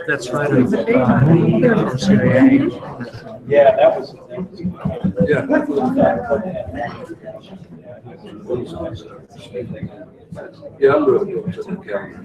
That's right. CIA. Yeah, that was. Yeah, I'm really good with the calendar.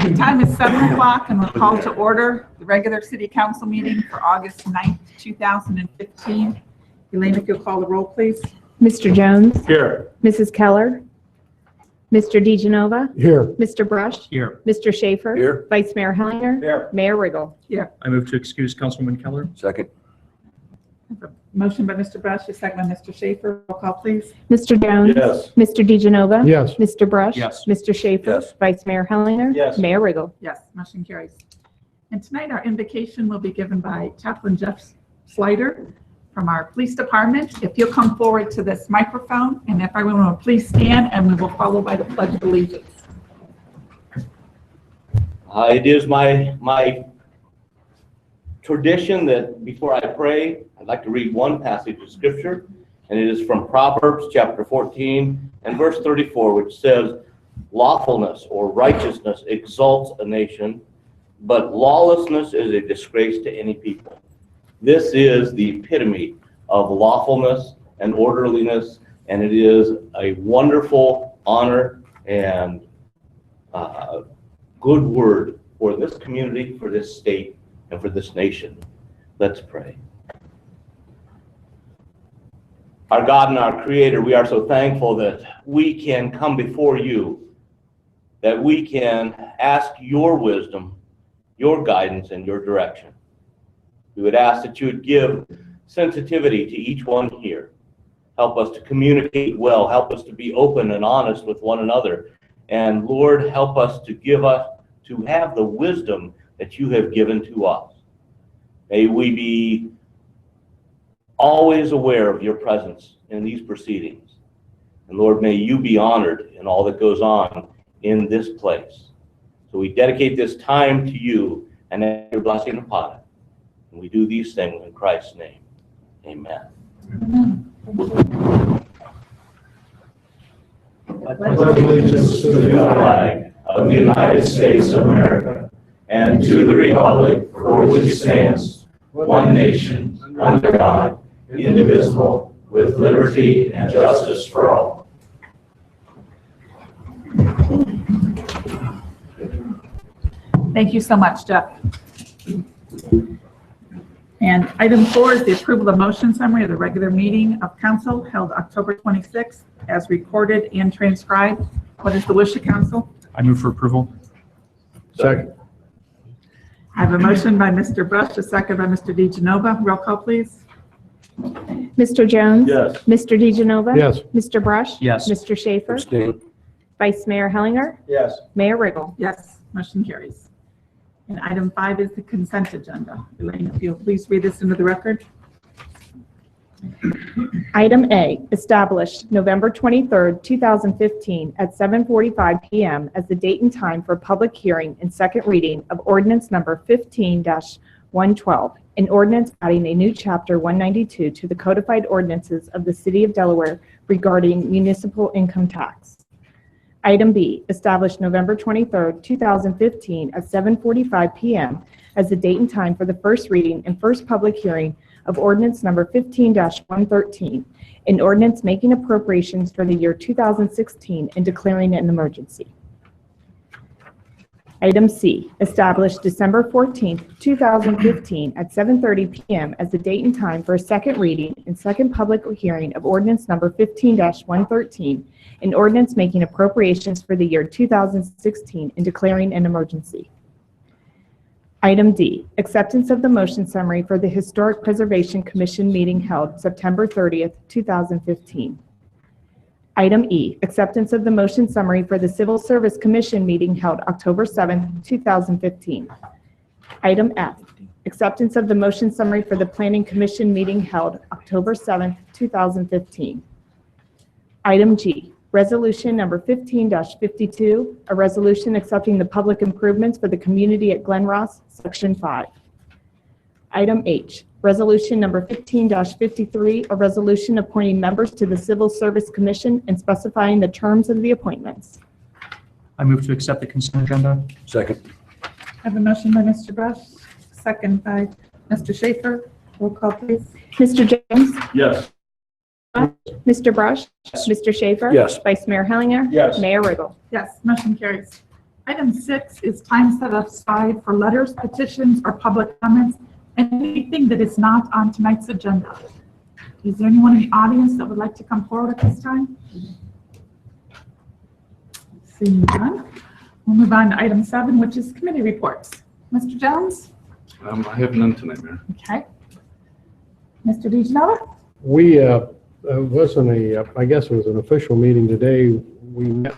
The time is 7 o'clock and we'll call to order the regular city council meeting for August 9th, 2015. Elaine, if you'll call the roll, please. Mr. Jones? Here. Mrs. Keller? Mr. DeGenova? Here. Mr. Brush? Here. Mr. Schaefer? Here. Vice Mayor Hellinger? Here. Mayor Riggle? I move to excuse Councilwoman Keller. Second. Motion by Mr. Brush, a second by Mr. Schaefer. Roll call, please. Mr. Jones? Yes. Mr. DeGenova? Yes. Mr. Brush? Yes. Mr. Schaefer? Yes. Vice Mayor Hellinger? Yes. Mayor Riggle? Yes, motion carries. And tonight our invocation will be given by Chaplain Jeff Slider from our police department. If you'll come forward to this microphone, and if everyone will please stand, and we will follow by the Pledge of Allegiance. It is my tradition that before I pray, I'd like to read one passage of scripture, and it is from Proverbs chapter 14 and verse 34, which says, "Lawfulness or righteousness exalts a nation, but lawlessness is a disgrace to any people." This is the epitome of lawfulness and orderliness, and it is a wonderful honor and good word for this community, for this state, and for this nation. Let's pray. Our God and our Creator, we are so thankful that we can come before you, that we can ask your wisdom, your guidance, and your direction. We would ask that you would give sensitivity to each one here. Help us to communicate well. Help us to be open and honest with one another. And Lord, help us to have the wisdom that you have given to us. May we be always aware of your presence in these proceedings. And Lord, may you be honored in all that goes on in this place. So we dedicate this time to you and ask your blessing upon it. And we do these things in Christ's name. Amen. Pledge allegiance to the flag of the United States of America and to the republic for which it stands, one nation, under God, indivisible, with liberty and justice for all. Thank you so much, Jeff. And item 4 is the approval of motion summary of the regular meeting of council held October 26th as recorded and transcribed. What is the wish of council? I move for approval. Second. I have a motion by Mr. Brush, a second by Mr. DeGenova. Roll call, please. Mr. Jones? Yes. Mr. DeGenova? Yes. Mr. Brush? Yes. Mr. Schaefer? Abstain. Vice Mayor Hellinger? Yes. Mayor Riggle? Yes, motion carries. And item 5 is the consent agenda. Elaine, if you'll please read this into the record. Item A, established November 23rd, 2015 at 7:45 PM as the date and time for public hearing and second reading of ordinance number 15-112, an ordinance adding a new chapter 192 to the codified ordinances of the City of Delaware regarding municipal income tax. Item B, established November 23rd, 2015 at 7:45 PM as the date and time for the first reading and first public hearing of ordinance number 15-113, an ordinance making appropriations for the year 2016 and declaring an emergency. Item C, established December 14th, 2015 at 7:30 PM as the date and time for a second reading and second public hearing of ordinance number 15-113, an ordinance making appropriations for the year 2016 and declaring an emergency. Item D, acceptance of the motion summary for the Historic Preservation Commission meeting held September 30th, 2015. Item E, acceptance of the motion summary for the Civil Service Commission meeting held October 7th, 2015. Item F, acceptance of the motion summary for the Planning Commission meeting held October 7th, 2015. Item G, resolution number 15-52, a resolution accepting the public improvements for the community at Glen Ross, Section 5. Item H, resolution number 15-53, a resolution appointing members to the Civil Service Commission and specifying the terms of the appointments. I move to accept the consent agenda. Second. I have a motion by Mr. Brush, second by Mr. Schaefer. Roll call, please. Mr. Jones? Yes. Mr. Brush? Mr. Schaefer? Yes. Vice Mayor Hellinger? Yes. Mayor Riggle? Yes, motion carries. Item 6 is time set aside for letters, petitions, or public comments, and anything that is not on tonight's agenda. Is there anyone in the audience that would like to come forward at this time? Seeing none, we'll move on to item 7, which is committee reports. Mr. Jones? I have none tonight, Mayor. Okay. Mr. DeGenova? We, wasn't I guess it was an official meeting today. We met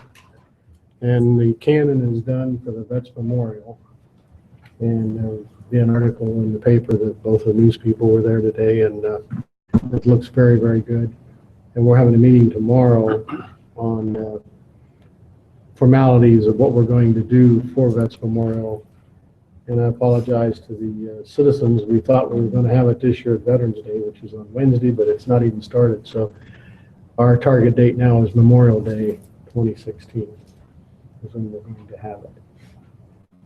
and the canon is done for the Vets Memorial. And there'll be an article in the paper that both the news people were there today, and it looks very, very good. And we're having a meeting tomorrow on formalities of what we're going to do for Vets Memorial. And I apologize to the citizens. We thought we were going to have it this year at Veterans Day, which is on Wednesday, but it's not even started. So our target date now is Memorial Day 2016 is when we're going to have it.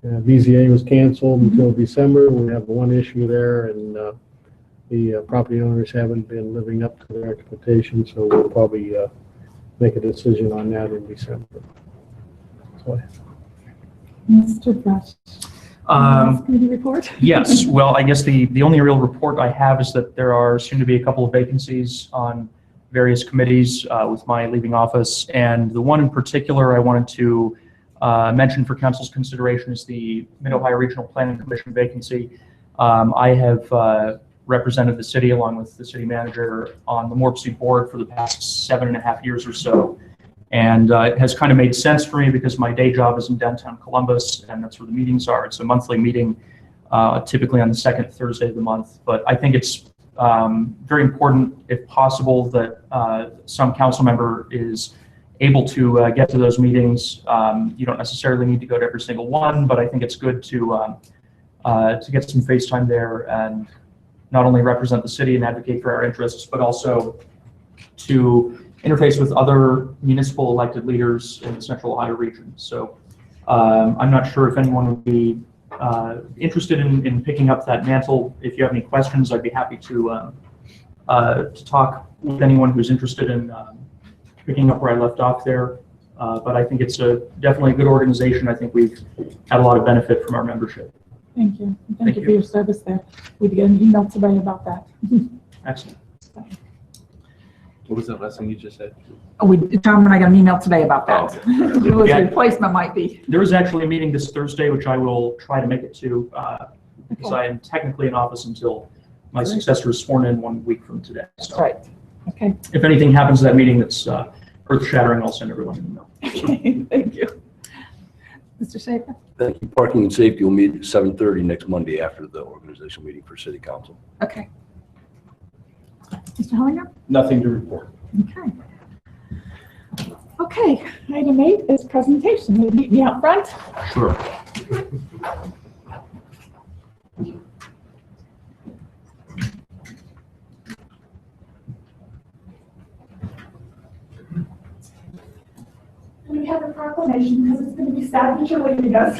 VZA was canceled until December. We have one issue there, and the property owners haven't been living up to their expectations, so we'll probably make a decision on that in December. So, Mr. Brush? Committee report? Yes, well, I guess the only real report I have is that there are soon to be a couple of vacancies on various committees with my leaving office, and the one in particular I wanted to mention for council's consideration is the Mid-Ohio Regional Planning Commission vacancy. I have represented the city along with the city manager on the Morpsey board for the past 7.5 years or so. And it has kind of made sense for me because my day job is in downtown Columbus, and that's where the meetings are. It's a monthly meeting, typically on the second Thursday of the month. But I think it's very important, if possible, that some council member is able to get to those meetings. You don't necessarily need to go to every single one, but I think it's good to get some face time there and not only represent the city and advocate for our interests, but also to interface with other municipal elected leaders in the Central Ohio region. So I'm not sure if anyone would be interested in picking up that mantle. If you have any questions, I'd be happy to talk with anyone who's interested in picking up where I left off there. But I think it's definitely a good organization. I think we've had a lot of benefit from our membership. Thank you. Thank Thank you you. for your service there. We did get an email today about that. Excellent. What was that last thing you just said? Tom and I got an email today about that. Who his Yeah. replacement might be. There is actually a meeting this Thursday, which I will try to make it to, because I am technically in office until my successor is sworn in 1 week from today. So Right. Okay. if anything happens at that meeting that's earth-shattering, I'll send everyone an email. Okay. Thank you. Mr. Schaefer? Thank you. Parking and Safety will meet at 7:30 next Monday after the organizational meeting for City Council. Okay. Mr. Hellinger? Nothing to report. Okay. Okay, item 8 is presentation. Will you meet me out front? Sure. We have a proclamation because it's going to be sad that you're leaving us.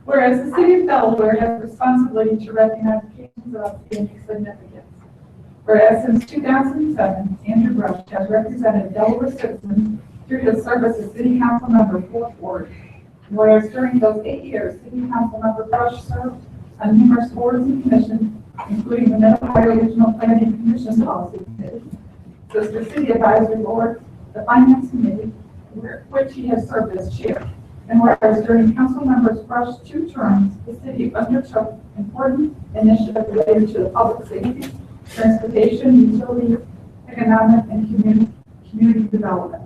Whereas the city of Delaware has a responsibility to recognize occasions of outstanding significance. Whereas since 2007, Andrew Brush has represented Delaware citizens through his service as City Council Member 4th Ward. Whereas during those 8 years, City Council Member Brush served on numerous boards and commissions, including the Mid-Ohio Regional Planning Commission Policy Committee, Sister City Advisory Board, the Finance Committee, which he has served as chair. And whereas during Council Members Brush's 2 terms, the city undertook important initiatives related to the public safety, transportation, utility, economic, and community development.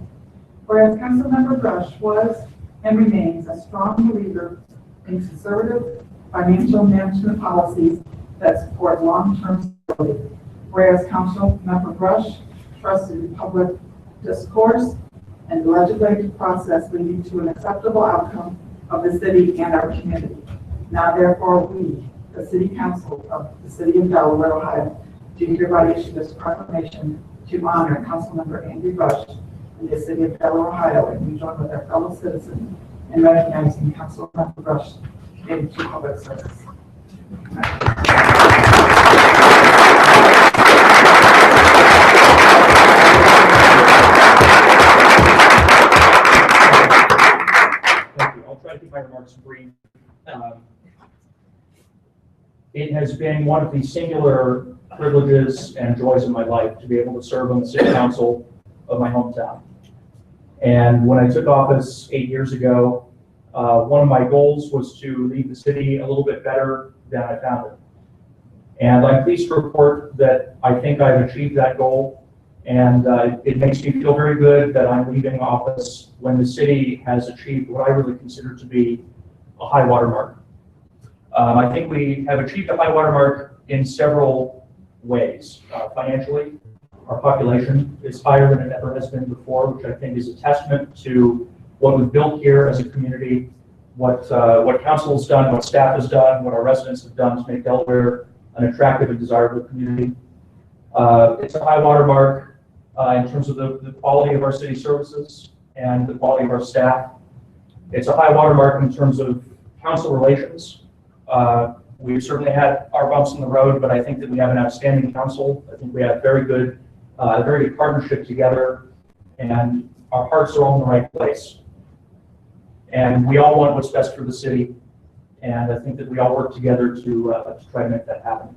Whereas Councilmember Brush was and remains a strong believer in conservative financial management policies that support long-term stability. Whereas Councilmember Brush trusted public discourse and the legislative process leading to an acceptable outcome of the city and our community. Now therefore we, the City Council of the City of Delaware, Ohio, do hereby issue this proclamation to honor Councilmember Andy Brush in the City of Delaware, Ohio, and we join with our fellow citizens in recognizing Councilmember Brush committed to public service. Thank you. I'll try to keep my remarks brief. It has been one of the singular privileges and joys of my life to be able to serve on the city council of my hometown. And when I took office 8 years ago, one of my goals was to leave the city a little bit better than I found it. And I'm pleased to report that I think I've achieved that goal. And it makes me feel very good that I'm leaving office when the city has achieved what I really consider to be a high watermark. I think we have achieved a high watermark in several ways. Financially, our population is higher than it ever has been before, which I think is a testament to what we've built here as a community, what council has done, what staff has done, what our residents have done to make Delaware an attractive and desirable community. It's a high watermark in terms of the quality of our city services and the quality of our staff. It's a high watermark in terms of council relations. We've certainly had our bumps in the road, but I think that we have an outstanding council. I think we have very good partnership together, and our hearts are all in the right place. And we all want what's best for the city, and I think that we all work together to try to make that happen.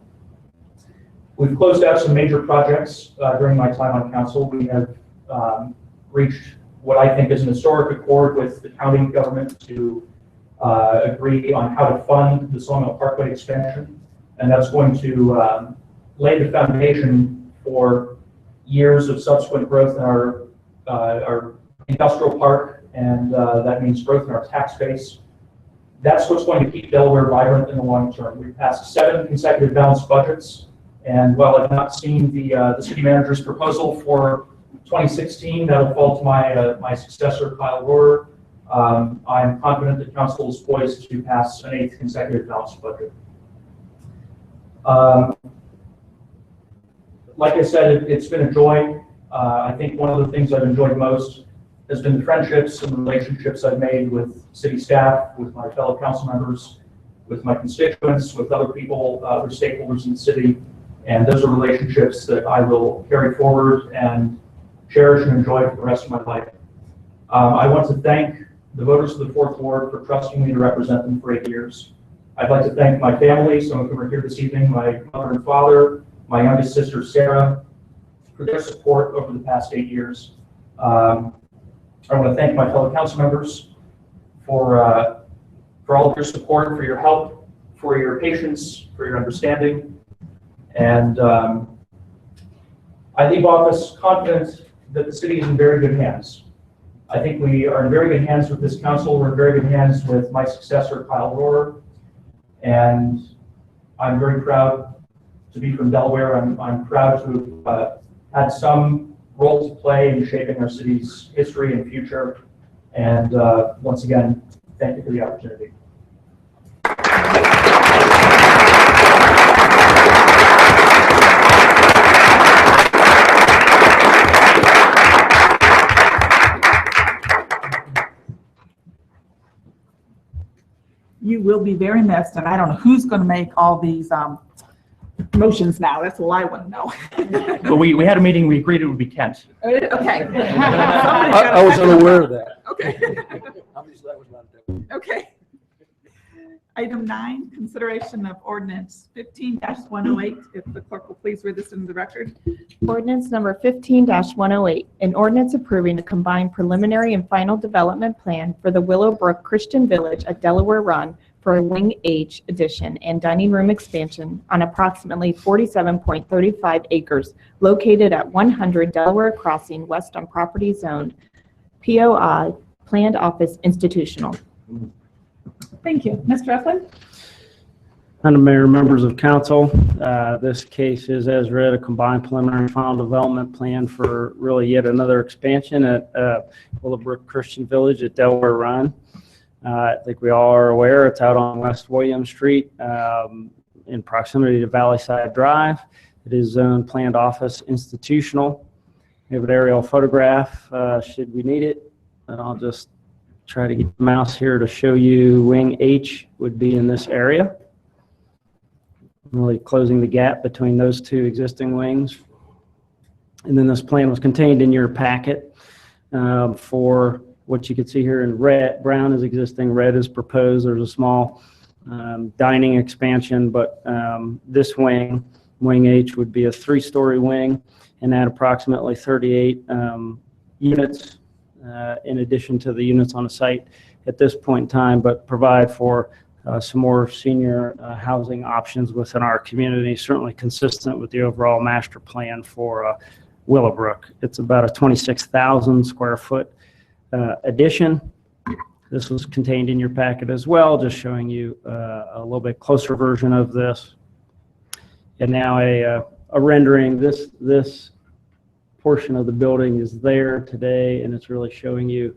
We've closed out some major projects during my time on council. We have reached what I think is an historic accord with the county government to agree on how to fund the Sawmill Parkway expansion, and that's going to lay the foundation for years of subsequent growth in our industrial park, and that means growth in our tax base. That's what's going to keep Delaware vibrant in the long term. We've passed 7 consecutive balanced budgets, and while I've not seen the city manager's proposal for 2016, that'll fall to my successor, Kyle Rohrer. I'm confident that council is poised to pass an 8th consecutive balanced budget. Like I said, it's been a joy. I think one of the things I've enjoyed most has been the friendships and relationships I've made with city staff, with my fellow council members, with my constituents, with other people, other stakeholders in the city. And those are relationships that I will carry forward and cherish and enjoy for the rest of my life. I want to thank the voters of the 4th Ward for trusting me to represent them for 8 years. I'd like to thank my family, some of whom are here this evening, my mother and father, my youngest sister, Sarah, for their support over the past 8 years. I want to thank my fellow council members for all of your support, for your help, for your patience, for your understanding. And I leave office confident that the city is in very good hands. I think we are in very good hands with this council. We're in very good hands with my successor, Kyle Rohrer. And I'm very proud to be from Delaware. I'm proud to have had some role to play in shaping our city's history and future. And once again, thank you for the opportunity. You will be very missed, and I don't know who's going to make all these motions now. That's all I want to know. But we had a meeting, we agreed it would be Kent. Okay. I was unaware of that. Okay. Obviously, that was not that. Okay. Item 9, consideration of ordinance 15-108. If the clerk will please read this into the record. Ordinance number 15-108, an ordinance approving a combined preliminary and final development plan for the Willowbrook Christian Village at Delaware Run for a Wing H addition and dining room expansion on approximately 47.35 acres located at 100 Delaware Crossing West on property zoned POI, Planned Office Institutional. Thank you. Mr. Eflin? Under Mayor, members of council, this case is, as read, a combined preliminary final development plan for really yet another expansion at Willowbrook Christian Village at Delaware Run. I think we all are aware it's out on West William Street in proximity to Valley Side Drive. It is zoned planned office institutional. We have an aerial photograph should we need it. And I'll just try to get the mouse here to show you wing H would be in this area. Really closing the gap between those two existing wings. And then this plan was contained in your packet for what you can see here in red. Brown is existing, red is proposed. There's a small dining expansion, but this wing H, would be a 3-story wing and add approximately 38 units in addition to the units on the site at this point in time, but provide for some more senior housing options within our community, certainly consistent with the overall master plan for Willowbrook. It's about a 26,000 square foot addition. This was contained in your packet as well, just showing you a little bit closer version of this. And now a rendering. This portion of the building is there today, and it's really showing you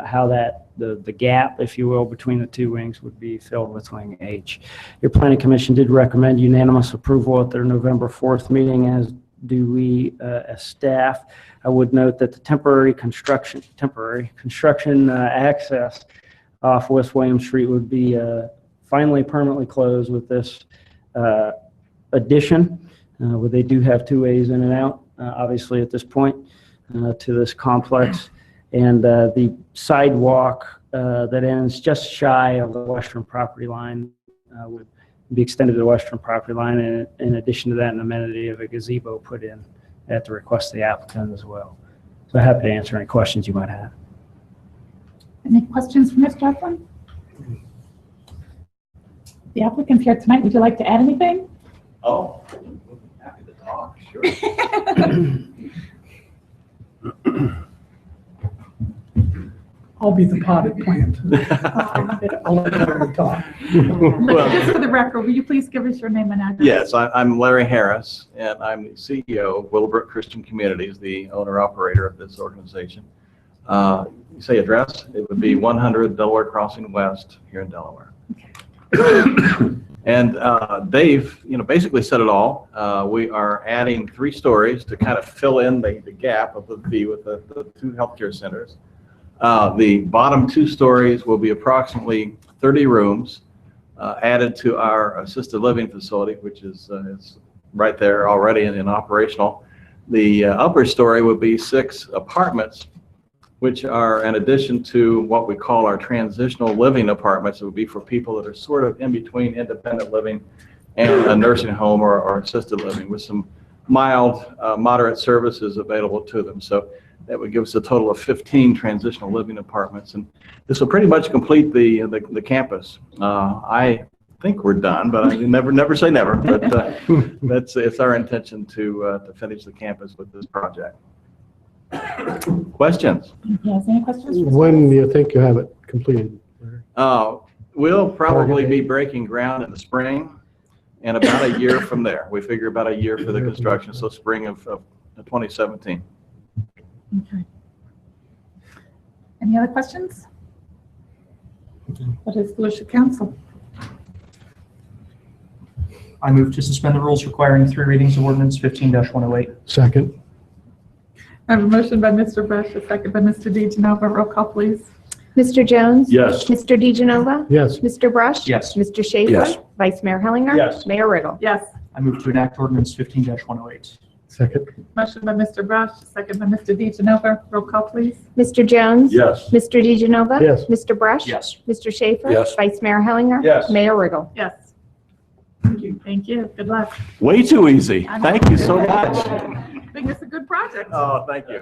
how that the gap, if you will, between the two wings would be filled with wing H. Your Planning Commission did recommend unanimous approval at their November 4th meeting, as do we as staff. I would note that the temporary construction access off West William Street would be finally permanently closed with this addition, where they do have 2 ways in and out, obviously at this point, to this complex. And the sidewalk that ends just shy of the western property line would be extended to the western property line, and in addition to that, an amenity of a gazebo put in at the request of the applicant as well. So happy to answer any questions you might have. Any questions for Mr. Eflin? The applicant's here tonight. Would you like to add anything? Oh, happy to talk, sure. I'll be the potted plant. I'll let Larry talk. Just for the record, will you please give us your name and address? Yes, I'm Larry Harris, and I'm the CEO of Willowbrook Christian Communities, the owner-operator of this organization. You say address? It would be 100 Delaware Crossing West here in Delaware. And Dave, basically said it all. We are adding 3 stories to kind of fill in the gap of the V with the 2 healthcare centers. The bottom 2 stories will be approximately 30 rooms added to our assisted living facility, which is right there already and operational. The upper story would be 6 apartments, which are in addition to what we call our transitional living apartments. It would be for people that are sort of in between independent living and a nursing home or assisted living, with some mild, moderate services available to them. So that would give us a total of 15 transitional living apartments, and this will pretty much complete the campus. I think we're done, but I never say never. But it's our intention to finish the campus with this project. Questions? Yes, any questions? When do you think you have it completed? We'll probably be breaking ground in the spring, and about a year from there. We figure about a year for the construction, so spring of 2017. Okay. Any other questions? What is the wish of council? I move to suspend the rules requiring 3 readings of ordinance 15-108. Second. I have a motion by Mr. Brush, a second by Mr. DeGenova. Roll call, please. Mr. Jones? Yes. Mr. DeGenova? Yes. Mr. Brush? Yes. Mr. Schaefer? Yes. Vice Mayor Hellinger? Yes. Mayor Riggle? Yes. I move to enact ordinance 15-108. Second. Motion by Mr. Brush, a second by Mr. DeGenova. Roll call, please. Mr. Jones? Yes. Mr. DeGenova? Yes. Mr. Brush? Yes. Mr. Schaefer? Yes. Vice Mayor Hellinger? Yes. Mayor Riggle? Yes. Thank you. Thank you. Good luck. Way too easy. I know. Thank you so much. I think it's a good project. Oh, thank you.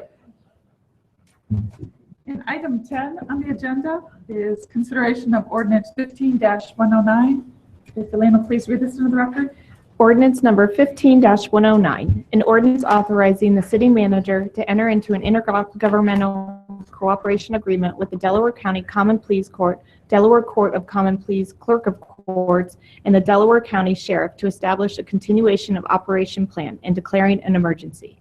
And item 10 on the agenda is consideration of ordinance 15-109. If Elena, please read this into the record. Ordinance number 15-109, an ordinance authorizing the city manager to enter into an intergovernmental cooperation agreement with the Delaware County Common Pleas Court, Delaware Court of Common Pleas Clerk of Court, Courts and the Delaware County Sheriff to establish a continuation of operation plan and declaring an emergency.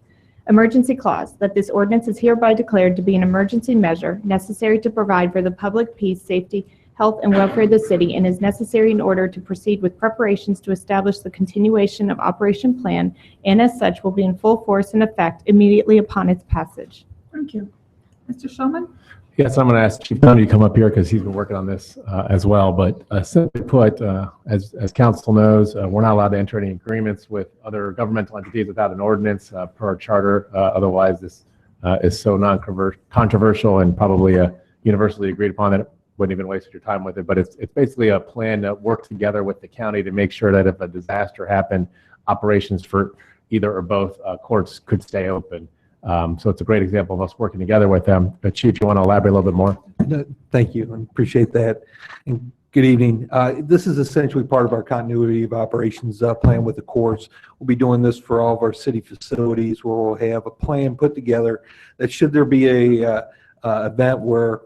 Emergency clause, that this ordinance is hereby declared to be an emergency measure necessary to provide for the public peace, safety, health, and welfare of the city and is necessary in order to proceed with preparations to establish the continuation of operation plan and as such will be in full force and effect immediately upon its passage. Thank you. Mr. Shulman? Yes, I'm going to ask Chief Downey to come up here because he's been working on this as well. But simply put, as council knows, we're not allowed to enter any agreements with other governmental entities without an ordinance per our charter. Otherwise, this is so non-controversial and probably universally agreed upon that it wouldn't even waste your time with it. But it's basically a plan to work together with the county to make sure that if a disaster happened, operations for either or both courts could stay open. So it's a great example of us working together with them. But Chief, you want to elaborate a little bit more? Thank you. I appreciate that. And good evening. This is essentially part of our continuity of operations plan with the courts. We'll be doing this for all of our city facilities where we'll have a plan put together that should there be a event where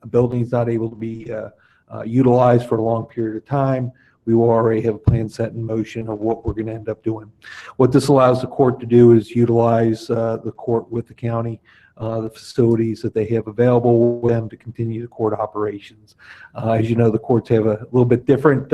a building is not able to be utilized for a long period of time, we will already have a plan set in motion of what we're going to end up doing. What this allows the court to do is utilize the court with the county, the facilities that they have available with them to continue the court operations. As you know, the courts have a little bit different,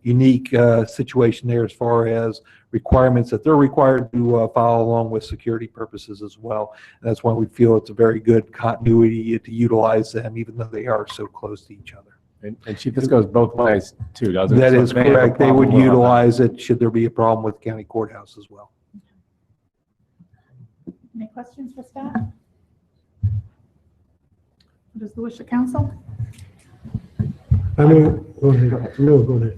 unique situation there as far as requirements that they're required to follow along with security purposes as well. And that's why we feel it's a very good continuity to utilize them, even though they are so close to each other. And Chief, this goes both ways too, doesn't it? That So is if they have a correct. They problem, would we'll have utilize it should there be a problem with county courthouse as well. Any questions for staff? What is the wish of council? I move, go ahead. No, go ahead.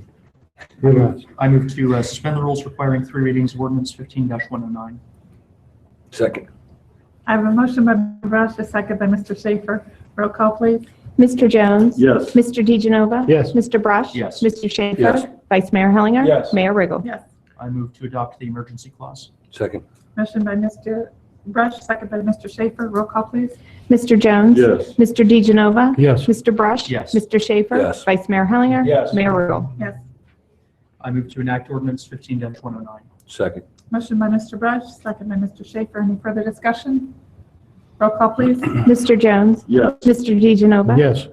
You're right. I move to suspend the rules requiring 3 readings of ordinance 15-109. Second. I have a motion by Mr. Brush, a second by Mr. Schaefer. Roll call, please. Mr. Jones? Yes. Mr. DeGenova? Yes. Mr. Brush? Yes. Mr. Schaefer? Yes. Vice Mayor Hellinger? Yes. Mayor Riggle? Yes. I move to adopt the emergency clause. Second. Motion by Mr. Brush, second by Mr. Schaefer. Roll call, please. Mr. Jones? Yes. Mr. DeGenova? Yes. Mr. Brush? Yes. Mr. Schaefer? Yes. Vice Mayor Hellinger? Yes. Mayor Riggle? Yes. I move to enact ordinance 15-109. Second. Motion by Mr. Brush, second by Mr. Schaefer. Any further discussion? Roll call, please. Mr. Jones? Yes. Mr. DeGenova? Yes.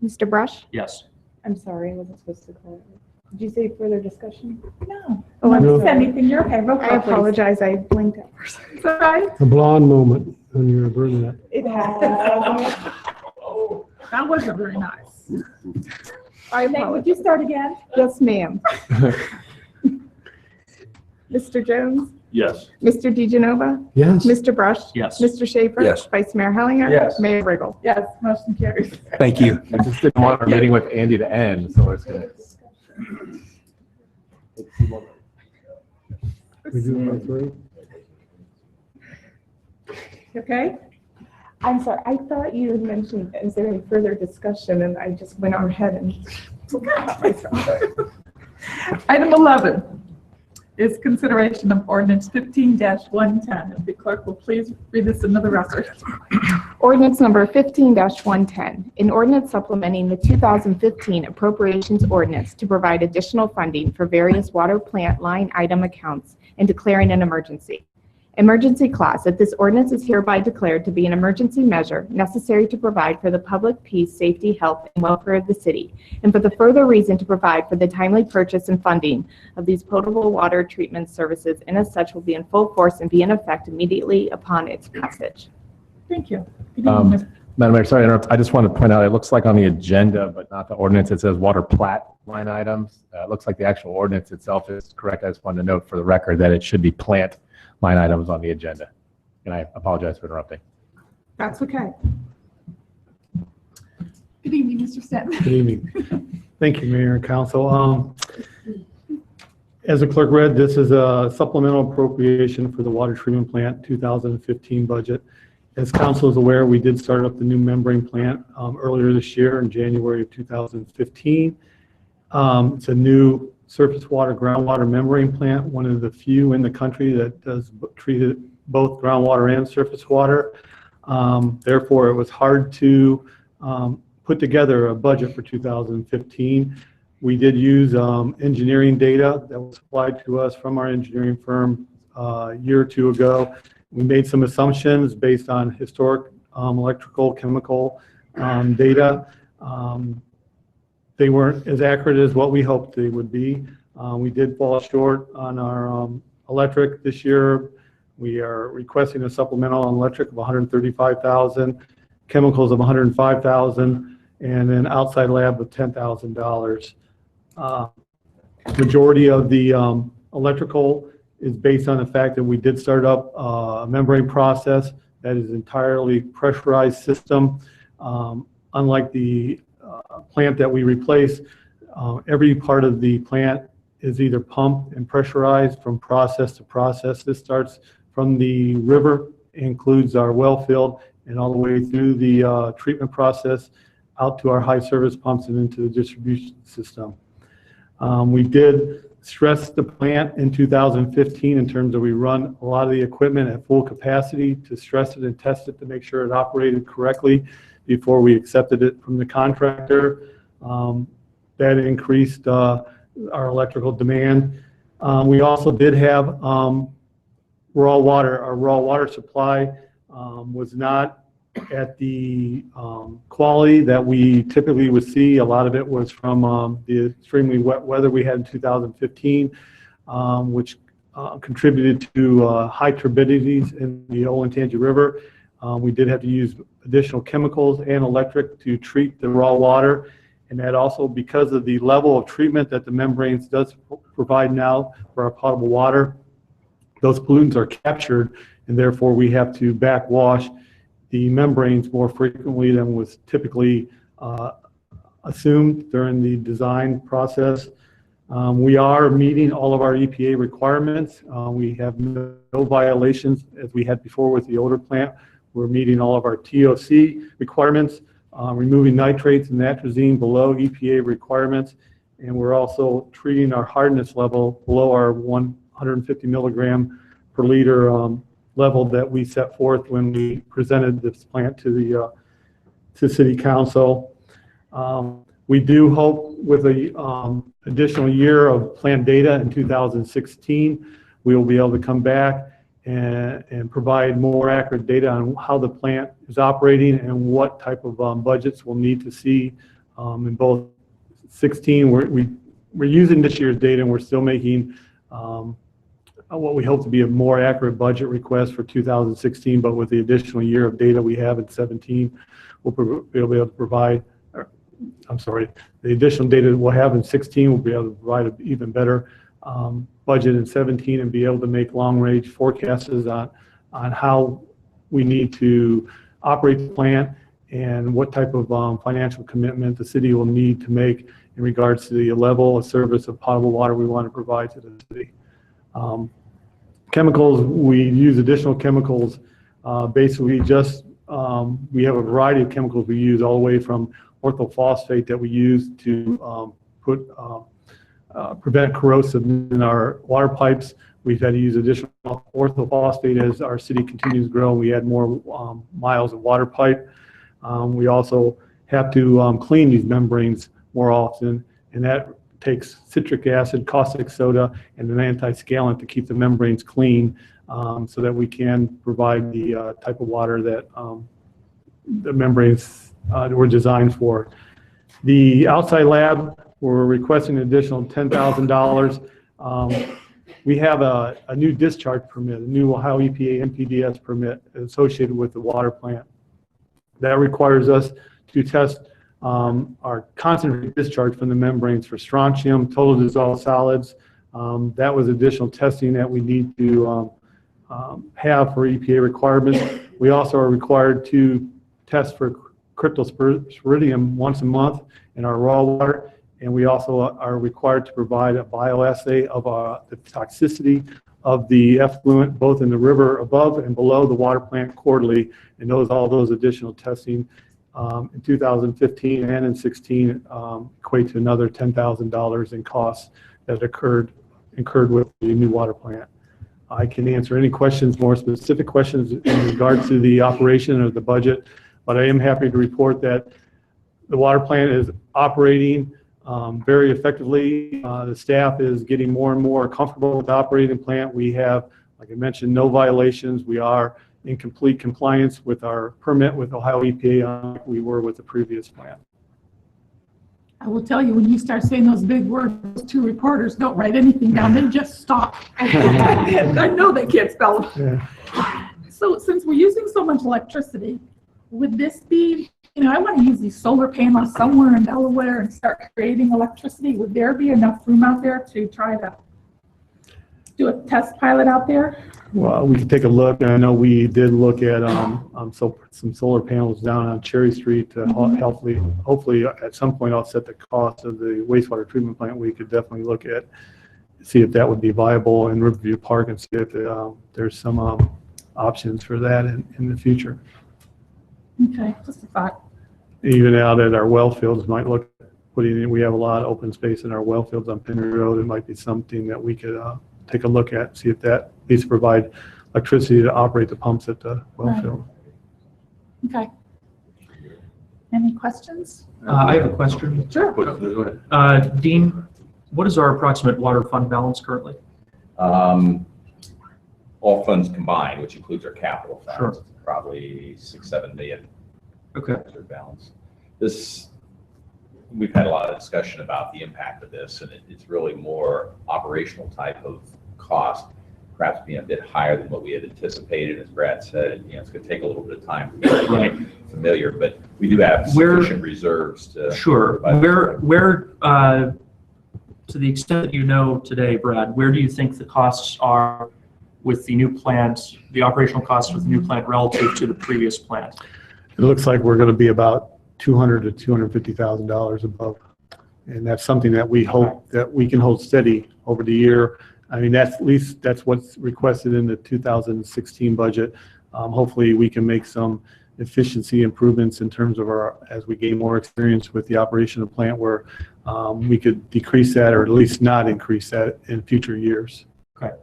Mr. Brush? Yes. I'm sorry, I wasn't supposed to call it. Did you say further discussion? No. Oh, I'm No. sorry. Anything, you're okay. Roll I call, please. apologize, I blinked out. It's all right. A blonde moment when you were brunette. It happened. That wasn't very nice. I Nate, would apologize. you start again? Yes, ma'am. Mr. Jones? Yes. Mr. DeGenova? Yes. Mr. Brush? Yes. Mr. Schaefer? Yes. Vice Mayor Hellinger? Yes. Mayor Riggle? Yes, motion carries. Thank you. I just didn't want our meeting with Andy to end, so it's going We do number 3. Okay? I'm sorry, I thought you had mentioned, is there any further discussion? And I just went on ahead and forgot myself. Item 11 is consideration of ordinance 15-110. If the clerk will please read this into the record. Ordinance number 15-110, an ordinance supplementing the 2015 appropriations ordinance to provide additional funding for various water plant line item accounts and declaring an emergency. Emergency clause, that this ordinance is hereby declared to be an emergency measure necessary to provide for the public peace, safety, health, and welfare of the city, and for the further reason to provide for the timely purchase and funding of these potable water treatment services, and as such will be in full force and be in effect immediately upon its passage. Thank you. Good evening, Ms. Madam Mayor, sorry to interrupt. I just want to point out, it looks like on the agenda, but not the ordinance, it says water plat line items. It looks like the actual ordinance itself is correct. I just wanted to note for the record that it should be plant line items on the agenda. And I apologize for interrupting. That's okay. Good evening, Mr. Stenton. Good evening. Thank you, Mayor and Council. As the clerk read, this is a supplemental appropriation for the water treatment plant 2015 budget. As council is aware, we did start up the new membrane plant earlier this year in January of 2015. It's a new surface water, groundwater membrane plant, one of the few in the country that does treat both groundwater and surface water. Therefore, it was hard to put together a budget for 2015. We did use engineering data that was supplied to us from our engineering firm a year or two ago. We made some assumptions based on historic electrical, chemical data. They weren't as accurate as what we hoped they would be. We did fall short on our electric this year. We are requesting a supplemental on electric of $135,000, chemicals of $105,000, and an outside lab of $10,000. Majority of the electrical is based on the fact that we did start up a membrane process that is entirely pressurized system. Unlike the plant that we replaced, every part of the plant is either pumped and pressurized from process to process. This starts from the river, includes our well field, and all the way through the treatment process out to our high service pumps and into the distribution system. We did stress the plant in 2015 in terms of we run a lot of the equipment at full capacity to stress it and test it to make sure it operated correctly before we accepted it from the contractor. That increased our electrical demand. We also did have raw water. Our raw water supply was not at the quality that we typically would see. A lot of it was from the extremely wet weather we had in 2015, which contributed to high turbidities in the Olentangy River. We did have to use additional chemicals and electric to treat the raw water. And that also, because of the level of treatment that the membranes does provide now for our potable water, those pollutants are captured, and therefore we have to backwash the membranes more frequently than was typically assumed during the design process. We are meeting all of our EPA requirements. We have no violations as we had before with the older plant. We're meeting all of our TOC requirements, removing nitrates and atrazine below EPA requirements, and we're also treating our hardness level below our 150 milligram per liter level that we set forth when we presented this plant to the to City Council. We do hope with a additional year of plant data in 2016, we will be able to come back and provide more accurate data on how the plant is operating and what type of budgets we'll need to see in both 16. We're using this year's data, and we're still making what we hope to be a more accurate budget request for 2016, but with the additional year of data we have in 17, we'll be able to provide, the additional data that we'll have in 16, we'll be able to provide an even better budget in 17 and be able to make long-range forecasts on how we need to operate the plant and what type of financial commitment the city will need to make in regards to the level of service of potable water we want to provide to the city. Chemicals, we use additional chemicals. Basically, just we have a variety of chemicals we use, all the way from orthophosphate that we use to prevent corrosive in our water pipes. We've had to use additional orthophosphate as our city continues to grow. We add more miles of water pipe. We also have to clean these membranes more often, and that takes citric acid, caustic soda, and an anti-scalant to keep the membranes clean, so that we can provide the type of water that the membranes were designed for. The outside lab, we're requesting an additional $10,000. We have a new discharge permit, a new Ohio EPA MPDS permit associated with the water plant. That requires us to test our concentrated discharge from the membranes for strontium, total dissolved solids. That was additional testing that we need to have for EPA requirements. We also are required to test for cryptosporidium once a month in our raw water, and we also are required to provide a bioassay of the toxicity of the effluent, both in the river above and below the water plant quarterly, and all those additional testing in 2015 and in 16 equate to another $10,000 in costs that incurred with the new water plant. I can answer any questions, more specific questions in regards to the operation or the budget, but I am happy to report that the water plant is operating very effectively. The staff is getting more and more comfortable with operating the plant. We have, like I mentioned, no violations. We are in complete compliance with our permit with Ohio EPA like we were with the previous plant. I will tell you, when you start saying those big words, those two reporters don't write anything down, they just stop. I know they can't spell them. Yeah. So since we're using so much electricity, would this be, I want to use these solar panels somewhere in Delaware and start creating electricity. Would there be enough room out there to try to do a test pilot out there? Well, we can take a look. I know we did look at some solar panels down on Cherry Street to hopefully at some point offset the cost of the wastewater treatment plant. We could definitely look at, see if that would be viable in Riverview Park and see if there's some options for that in the future. Okay, just a thought. Even out at our well fields, might look putting in. We have a lot of open space in our well fields on Penry Road. It might be something that we could take a look at, see if that at least provide electricity to operate the pumps at the well field. Okay. Any questions? I have a question. Sure. Go ahead. Dean, what is our approximate water fund balance currently? All funds combined, which includes our capital funds, Sure. probably 6-7 million. Okay. Balance. We've had a lot of discussion about the impact of this, and it's really more operational type of cost, perhaps being a bit higher than what we had anticipated. As Brad said, it's going to take a little bit of time to get familiar, but we do have sufficient reserves to. Sure. Where, to the extent that you know today, Brad, where do you think the costs are with the new plant, the operational costs with the new plant relative to the previous plant? It looks like we're going to be about $200,000 to $250,000 above, and that's something that we hope that we can hold steady over the year. I mean, that's at least that's what's requested in the 2016 budget. Hopefully, we can make some efficiency improvements in terms of as we gain more experience with the operation of the plant, where we could decrease that or at least not increase that in future years. Okay.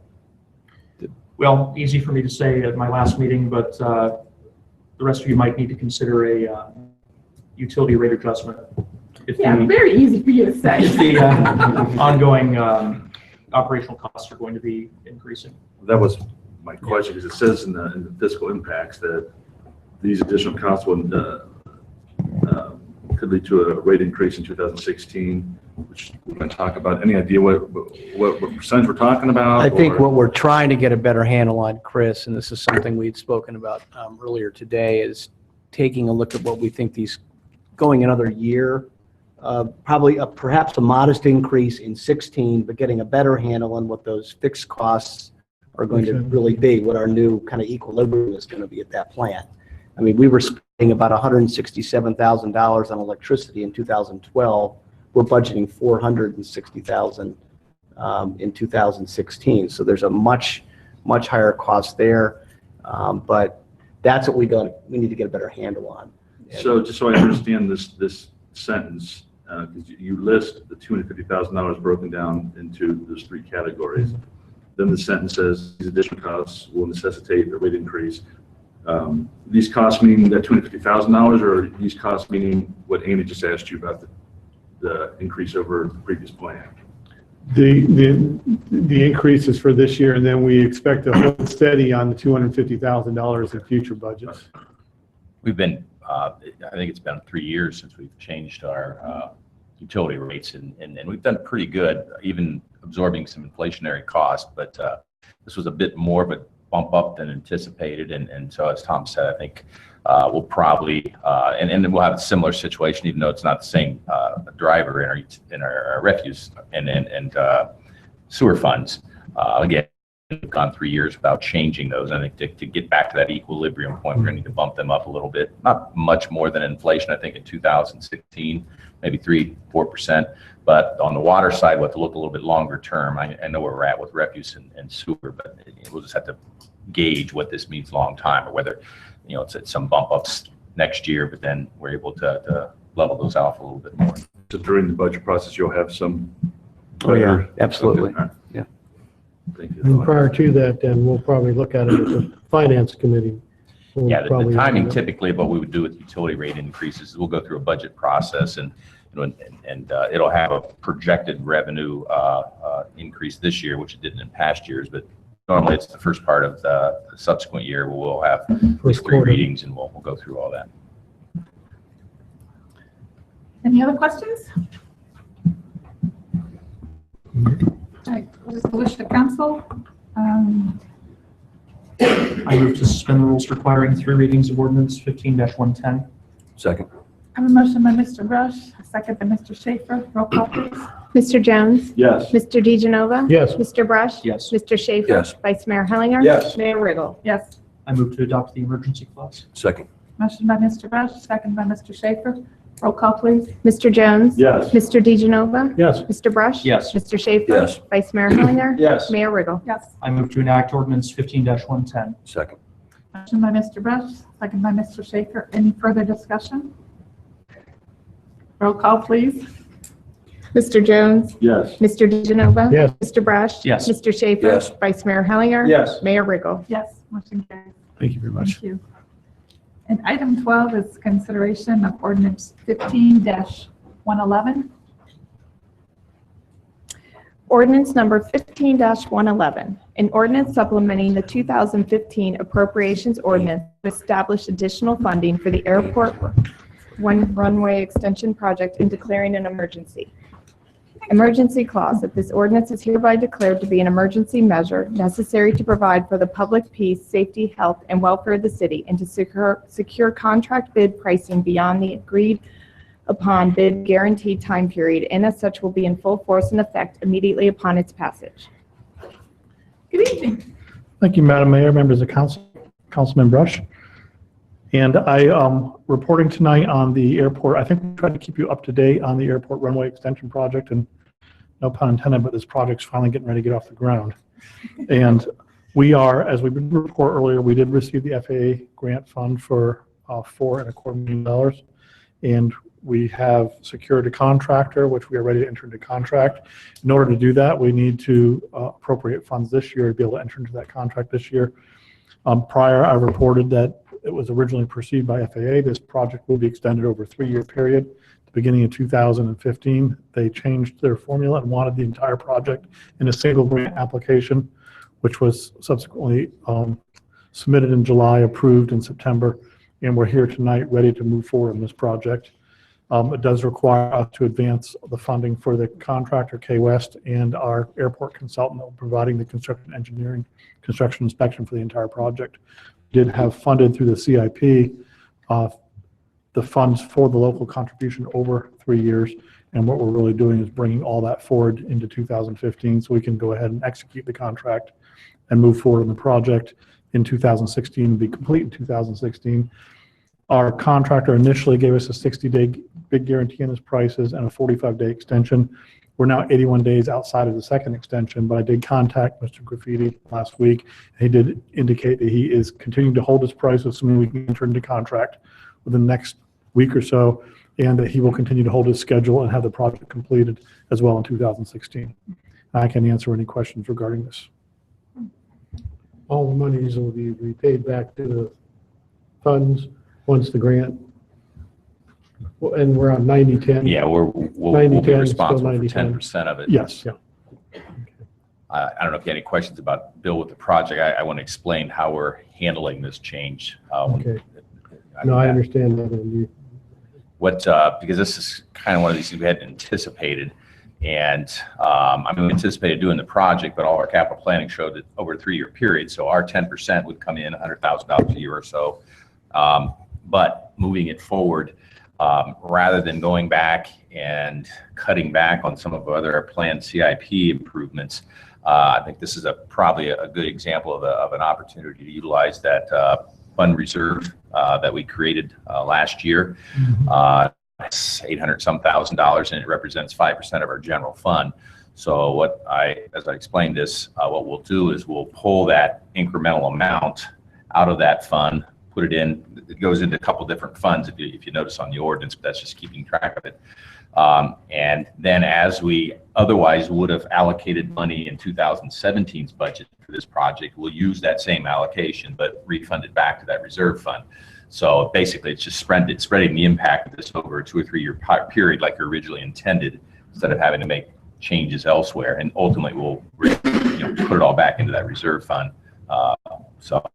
Well, easy for me to say at my last meeting, but the rest of you might need to consider a utility rate adjustment. Very easy for you to say. If the ongoing operational costs are going to be increasing. That was my question, because it says in the fiscal impacts that these additional costs would could lead to a rate increase in 2016, which we're going to talk about. Any idea what percentage we're talking about? I think what we're trying to get a better handle on, Chris, and this is something we'd spoken about earlier today, is taking a look at what we think these going another year, probably perhaps a modest increase in 16, but getting a better handle on what those fixed costs are going to really be, what our new kind of equilibrium is going to be at that plant. I mean, we were spending about $167,000 on electricity in 2012. We're budgeting $460,000 in 2016. So there's a much higher cost there, but that's what we need to get a better handle on. So just so I understand this sentence, because you list the $250,000 broken down into those three categories. Then the sentence says these additional costs will necessitate a rate increase. These costs meaning that $250,000, or these costs meaning what Amy just asked you about the increase over the previous plan? The increase is for this year, and then we expect to hold steady on the $250,000 in future budgets. We've been, I think it's been 3 years since we've changed our utility rates, and we've done pretty good, even absorbing some inflationary costs, but this was a bit more of a bump up than anticipated, and so as Tom said, I think we'll probably, and then we'll have a similar situation, even though it's not the same driver in our refuse and sewer funds. Again, we've gone 3 years without changing those. I think to get back to that equilibrium point, we're going to need to bump them up a little bit, not much more than inflation. I think in 2016, maybe 3-4%. But on the water side, we'll have to look a little bit longer term. I know where we're at with refuse and sewer, but we'll just have to gauge what this means long time, or whether it's at some bump ups next year, but then we're able to level those off a little bit more. So during the budget process, you'll have some. Oh yeah, absolutely. Okay. Yeah. Thank you. And prior to that, then we'll probably look at it at the finance committee. We'll Yeah, the probably- timing typically of what we would do with utility rate increases is we'll go through a budget process, and and it'll have a projected revenue increase this year, which it didn't in past years, but normally it's the first part of the subsequent year where we'll have these three readings and we'll go through all that. Any other questions? All right, what is the wish of the council? I move to suspend the rules requiring 3 readings of ordinance 15-110. Second. I have a motion by Mr. Rush, a second by Mr. Schaefer. Roll call, please. Mr. Jones? Yes. Mr. DeGenova? Yes. Mr. Brush? Yes. Mr. Schaefer? Yes. Vice Mayor Hellinger? Yes. Mayor Riggle? Yes. I move to adopt the emergency clause. Second. Motion by Mr. Rush, second by Mr. Schaefer. Roll call, please. Mr. Jones? Yes. Mr. DeGenova? Yes. Mr. Brush? Yes. Mr. Schaefer? Yes. Vice Mayor Hellinger? Yes. Mayor Riggle? Yes. I move to enact ordinance 15-110. Second. Motion by Mr. Brush, second by Mr. Schaefer. Any further discussion? Roll call, please. Mr. Jones? Yes. Mr. DeGenova? Yes. Mr. Brush? Yes. Mr. Schaefer? Yes. Vice Mayor Hellinger? Yes. Mayor Riggle? Yes, motion carries. Thank you very much. Thank you. And item 12 is consideration of ordinance 15-111. Ordinance number 15-111, an ordinance supplementing the 2015 appropriations ordinance to establish additional funding for the airport one runway extension project and declaring an emergency. Emergency clause, that this ordinance is hereby declared to be an emergency measure necessary to provide for the public peace, safety, health, and welfare of the city and to secure contract bid pricing beyond the agreed upon bid guaranteed time period, and as such will be in full force and effect immediately upon its passage. Good evening. Thank you, Madam Mayor, members of council, Councilman Brush. And I am reporting tonight on the airport. I think we tried to keep you up to date on the airport runway extension project, and no pun intended, but this project's finally getting ready to get off the ground. And we are, as we did report earlier, we did receive the FAA grant fund for $4.25 million. And we have secured a contractor, which we are ready to enter into contract. In order to do that, we need to appropriate funds this year to be able to enter into that contract this year. Prior, I reported that it was originally perceived by FAA. This project will be extended over a 3-year period. At the beginning of 2015, they changed their formula and wanted the entire project in a single grant application, which was subsequently submitted in July, approved in September, and we're here tonight ready to move forward on this project. It does require us to advance the funding for the contractor, K-West, and our airport consultant providing the construction engineering, construction inspection for the entire project. Did have funded through the CIP the funds for the local contribution over 3 years, and what we're really doing is bringing all that forward into 2015 so we can go ahead and execute the contract and move forward on the project in 2016 and be complete in 2016. Our contractor initially gave us a 60-day bid guarantee on his prices and a 45-day extension. We're now 81 days outside of the second extension, but I did contact Mr. Graffiti last week. He did indicate that he is continuing to hold his price, assuming we can enter into contract within the next week or so, and that he will continue to hold his schedule and have the project completed as well in 2016. I can answer any questions regarding this. All the monies will be repaid back to the funds once the grant, and we're on 90/10. Yeah, we'll be 90/10, responsible for still 10% of it. Yes. Yeah. I don't know if you have any questions about Bill with the project. I want to explain how we're handling this change. Okay. No, I understand that. And Because this is kind of one of these things we hadn't anticipated. And we anticipated doing the project, but all our capital planning showed that over a 3-year period. So our 10% would come in $100,000 a year or so. But moving it forward, rather than going back and cutting back on some of our other planned CIP improvements, I think this is probably a good example of an opportunity to utilize that fund reserve that we created last year. It's $800-some-thousand, and it represents 5% of our general fund. So as I explained this, what we'll do is we'll pull that incremental amount out of that fund, put it in. It goes into a couple different funds if you notice on the ordinance, but that's just keeping track of it. And then as we otherwise would have allocated money in 2017's budget for this project, we'll use that same allocation, but refund it back to that reserve fund. So basically, it's just spreading the impact of this over a 2 or 3 year period like originally intended, instead of having to make changes elsewhere. And ultimately, we'll put it all back into that reserve fund. So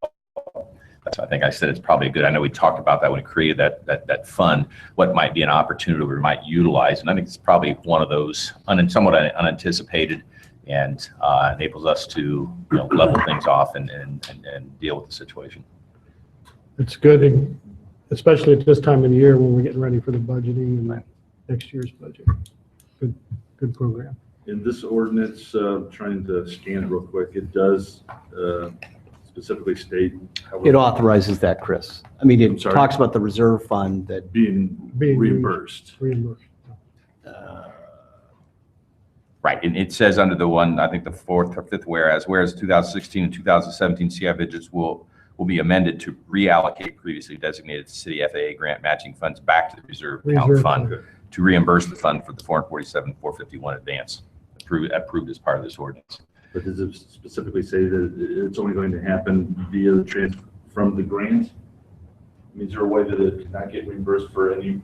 that's, I think I said it's probably good. I know we talked about that when we created that fund, what might be an opportunity we might utilize. And I think it's probably one of those somewhat unanticipated, and enables us to level things off and deal with the situation. It's good, especially at this time of the year when we're getting ready for the budgeting and next year's budget. Good program. In this ordinance, trying to scan it real quick, it does specifically state how It authorizes that, Chris. I mean, it sorry? talks about the reserve fund that. being reimbursed. Reimbursed. Right, and it says under the one, I think the fourth or fifth whereas 2016 and 2017 CI budgets will be amended to reallocate previously designated city FAA grant matching funds back to the reserve account fund to reimburse the fund for the 447-451 advance approved as part of this ordinance. But does it specifically say that it's only going to happen via the transfer from the grant? I mean, is there a way that it cannot get reimbursed for any,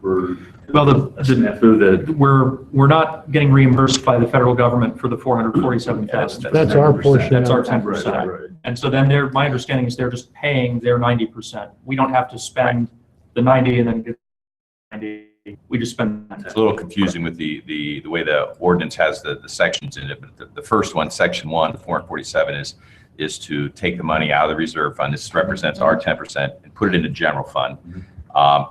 for Well, snafu that? we're not getting reimbursed by the federal government for the 447,000. That's our portion. That's our of it. 10%. Right. And so then my understanding is they're just paying their 90%. We don't have to spend the 90 and then get 90. We just spend. It's a little confusing with the way the ordinance has the sections in it, but the first one, section 1, the 447 is to take the money out of the reserve fund. This represents our 10% and put it in the general fund.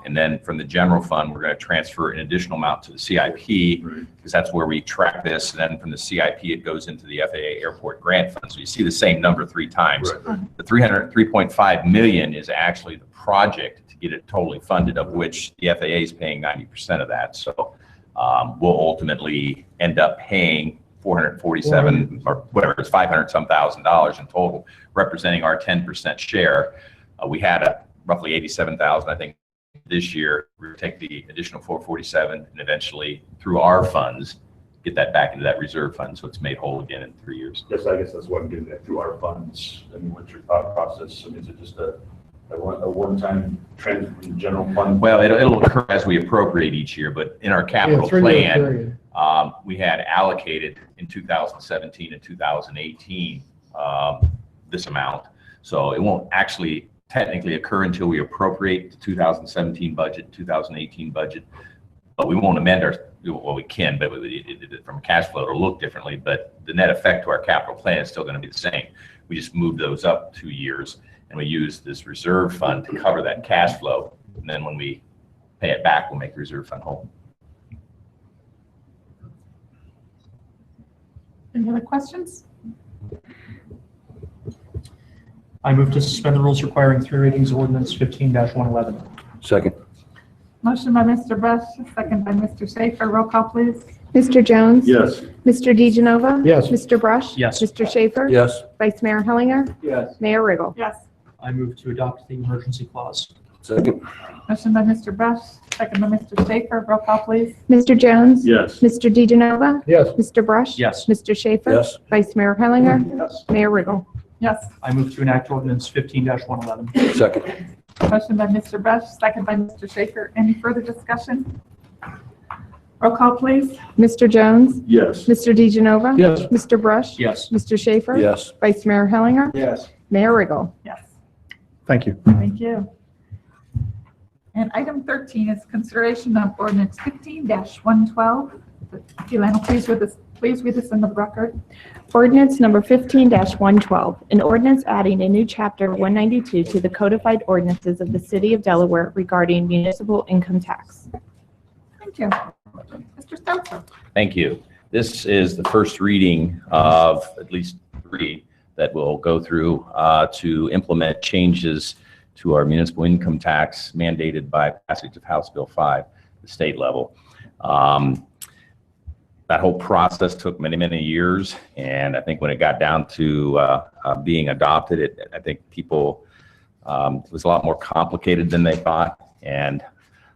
And then from the general fund, we're going to transfer an additional amount to the CIP, because that's where we track this. And then from the CIP, it goes into the FAA airport grant fund. So you see the same number 3 times. Right. The 3.5 million is actually the project to get it totally funded, of which the FAA is paying 90% of that. So we'll ultimately end up paying 447 or whatever, it's 500 some thousand dollars in total, representing our 10% share. We had roughly 87,000, I think. This year, we're going to take the additional 447 and eventually, through our funds, get that back into that reserve fund, so it's made whole again in 3 years. Yes, I guess that's what I'm getting at, through our funds. I mean, what's your thought process? I mean, is it just a one-time transfer from the general fund? Well, it'll occur as we appropriate each year, but in our capital plan, we had allocated in 2017 and 2018 this amount. So it won't actually technically occur until we appropriate the 2017 budget, 2018 budget, but we won't amend well, we can, but from cash flow, it'll look differently, but the net effect to our capital plan is still going to be the same. We just moved those up 2 years, and we use this reserve fund to cover that cash flow, and then when we pay it back, we'll make the reserve fund whole. Any other questions? I move to suspend the rules requiring 3 readings of ordinance 15-111. Second. Motion by Mr. Brush, second by Mr. Schaefer. Roll call, please. Mr. Jones? Yes. Mr. DeGenova? Yes. Mr. Brush? Yes. Mr. Schaefer? Yes. Vice Mayor Hellinger? Yes. Mayor Riggle? Yes. I move to adopt the emergency clause. Second. Motion by Mr. Brush, second by Mr. Schaefer. Roll call, please. Mr. Jones? Yes. Mr. DeGenova? Yes. Mr. Brush? Yes. Mr. Schaefer? Yes. Vice Mayor Hellinger? Yes. Mayor Riggle? Yes. I move to enact ordinance 15-111. Second. Motion by Mr. Brush, second by Mr. Schaefer. Any further discussion? Roll call, please. Mr. Jones? Yes. Mr. DeGenova? Yes. Mr. Brush? Yes. Mr. Schaefer? Yes. Vice Mayor Hellinger? Yes. Mayor Riggle? Yes. Thank you. Thank you. And item 13 is consideration of ordinance 15-112. Delano, please read this in the record. Ordinance number 15-112, an ordinance adding a new chapter 192 to the codified ordinances of the City of Delaware regarding municipal income tax. Thank you. Mr. Stelzer. Thank you. This is the first reading of at least 3 that will go through to implement changes to our municipal income tax mandated by passage of House Bill 5, the state level. That whole process took many, many years, and I think when it got down to being adopted, I think people, it was a lot more complicated than they thought, and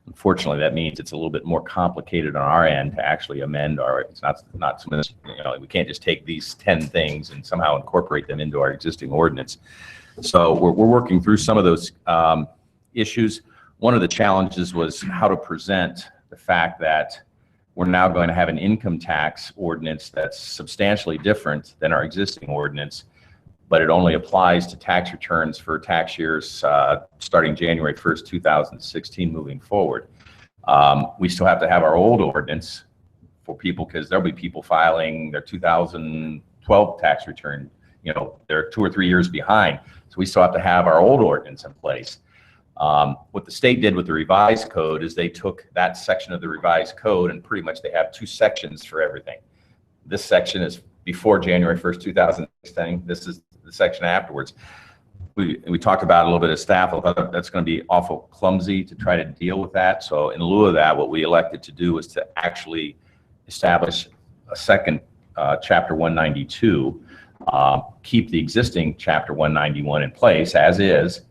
unfortunately, that means it's a little bit more complicated on our end to actually amend it's not so much, we can't just take these 10 things and somehow incorporate them into our existing ordinance. So we're working through some of those issues. One of the challenges was how to present the fact that we're now going to have an income tax ordinance that's substantially different than our existing ordinance, but it only applies to tax returns for tax years starting January 1st, 2016 moving forward. We still have to have our old ordinance for people because there'll be people filing their 2012 tax return. You know, they're 2 or 3 years behind. So we still have to have our old ordinance in place. What the state did with the revised code is they took that section of the revised code and pretty much they have 2 sections for everything. This section is before January 1st, 2016. This is the section afterwards. We talked about it a little bit as staff. I thought that's going to be awful clumsy to try to deal with that. So in lieu of that, what we elected to do was to actually establish a second Chapter 192, keep the existing Chapter 191 in place as is,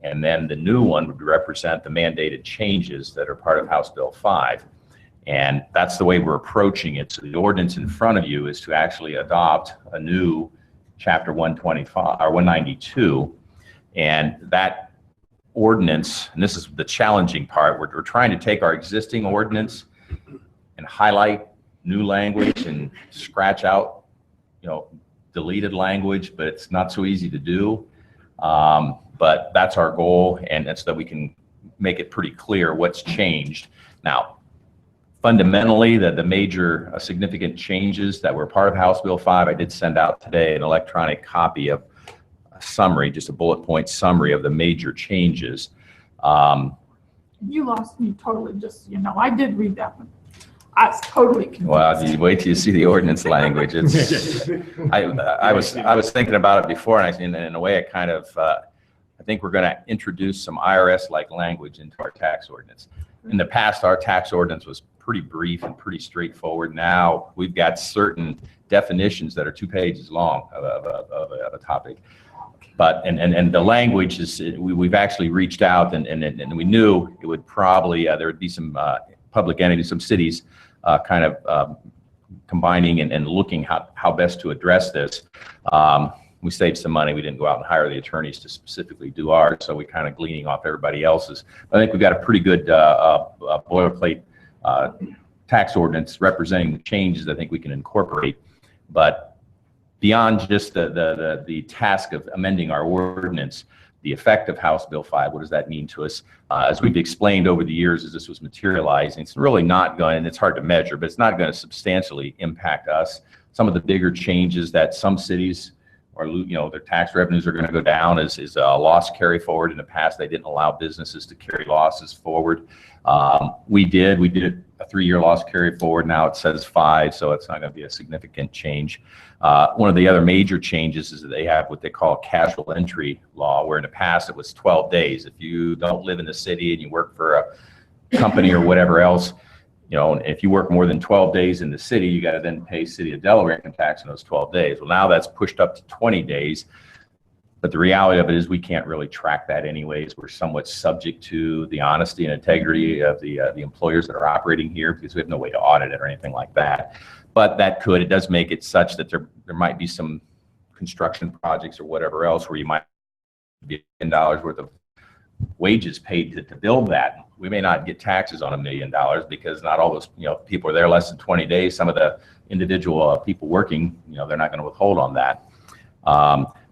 and then the new one would represent the mandated changes that are part of House Bill 5. And that's the way we're approaching it. So the ordinance in front of you is to actually adopt a new Chapter 125 or 192. And that ordinance, and this is the challenging part, we're trying to take our existing ordinance and highlight new language and scratch out, you know, deleted language, but it's not so easy to do. But that's our goal, and that's so that we can make it pretty clear what's changed. Now, fundamentally, the major significant changes that were part of House Bill 5, I did send out today an electronic copy of a summary, just a bullet point summary of the major changes. You lost me totally, just, you know, I did read that one. I was totally confused. Well, you wait till you see the ordinance language. It's, I was thinking about it before, and in a way, I kind of, I think we're going to introduce some IRS-like language into our tax ordinance. In the past, our tax ordinance was pretty brief and pretty straightforward. Now we've got certain definitions that are 2 pages long of a topic. But and the language is, we've actually reached out and we knew it would probably there would be some public entities, some cities kind of combining and looking how best to address this. We saved some money. We didn't go out and hire the attorneys to specifically do ours, so we kind of gleaning off everybody else's. I think we've got a pretty good boilerplate tax ordinance representing the changes I think we can incorporate. But beyond just the task of amending our ordinance, the effect of House Bill 5, what does that mean to us? As we've explained over the years as this was materializing, it's really not going, and it's hard to measure, but it's not going to substantially impact us. Some of the bigger changes that some cities or, you know, their tax revenues are going to go down is a loss carry forward. In the past, they didn't allow businesses to carry losses forward. We did a 3-year loss carry forward. Now it says 5, so it's not going to be a significant change. One of the other major changes is that they have what they call a casual entry law, where in the past it was 12 days. If you don't live in the city and you work for a company or whatever else, you know, if you work more than 12 days in the city, you got to then pay City of Delaware income tax in those 12 days. Well, now that's pushed up to 20 days. But the reality of it is we can't really track that anyways. We're somewhat subject to the honesty and integrity of the employers that are operating here because we have no way to audit it or anything like that. But it does make it such that there might be some construction projects or whatever else where you might be $1 million worth of wages paid to build that. We may not get taxes on $1 million because not all those, you know, people are there less than 20 days. Some of the individual people working, you know, they're not going to withhold on that.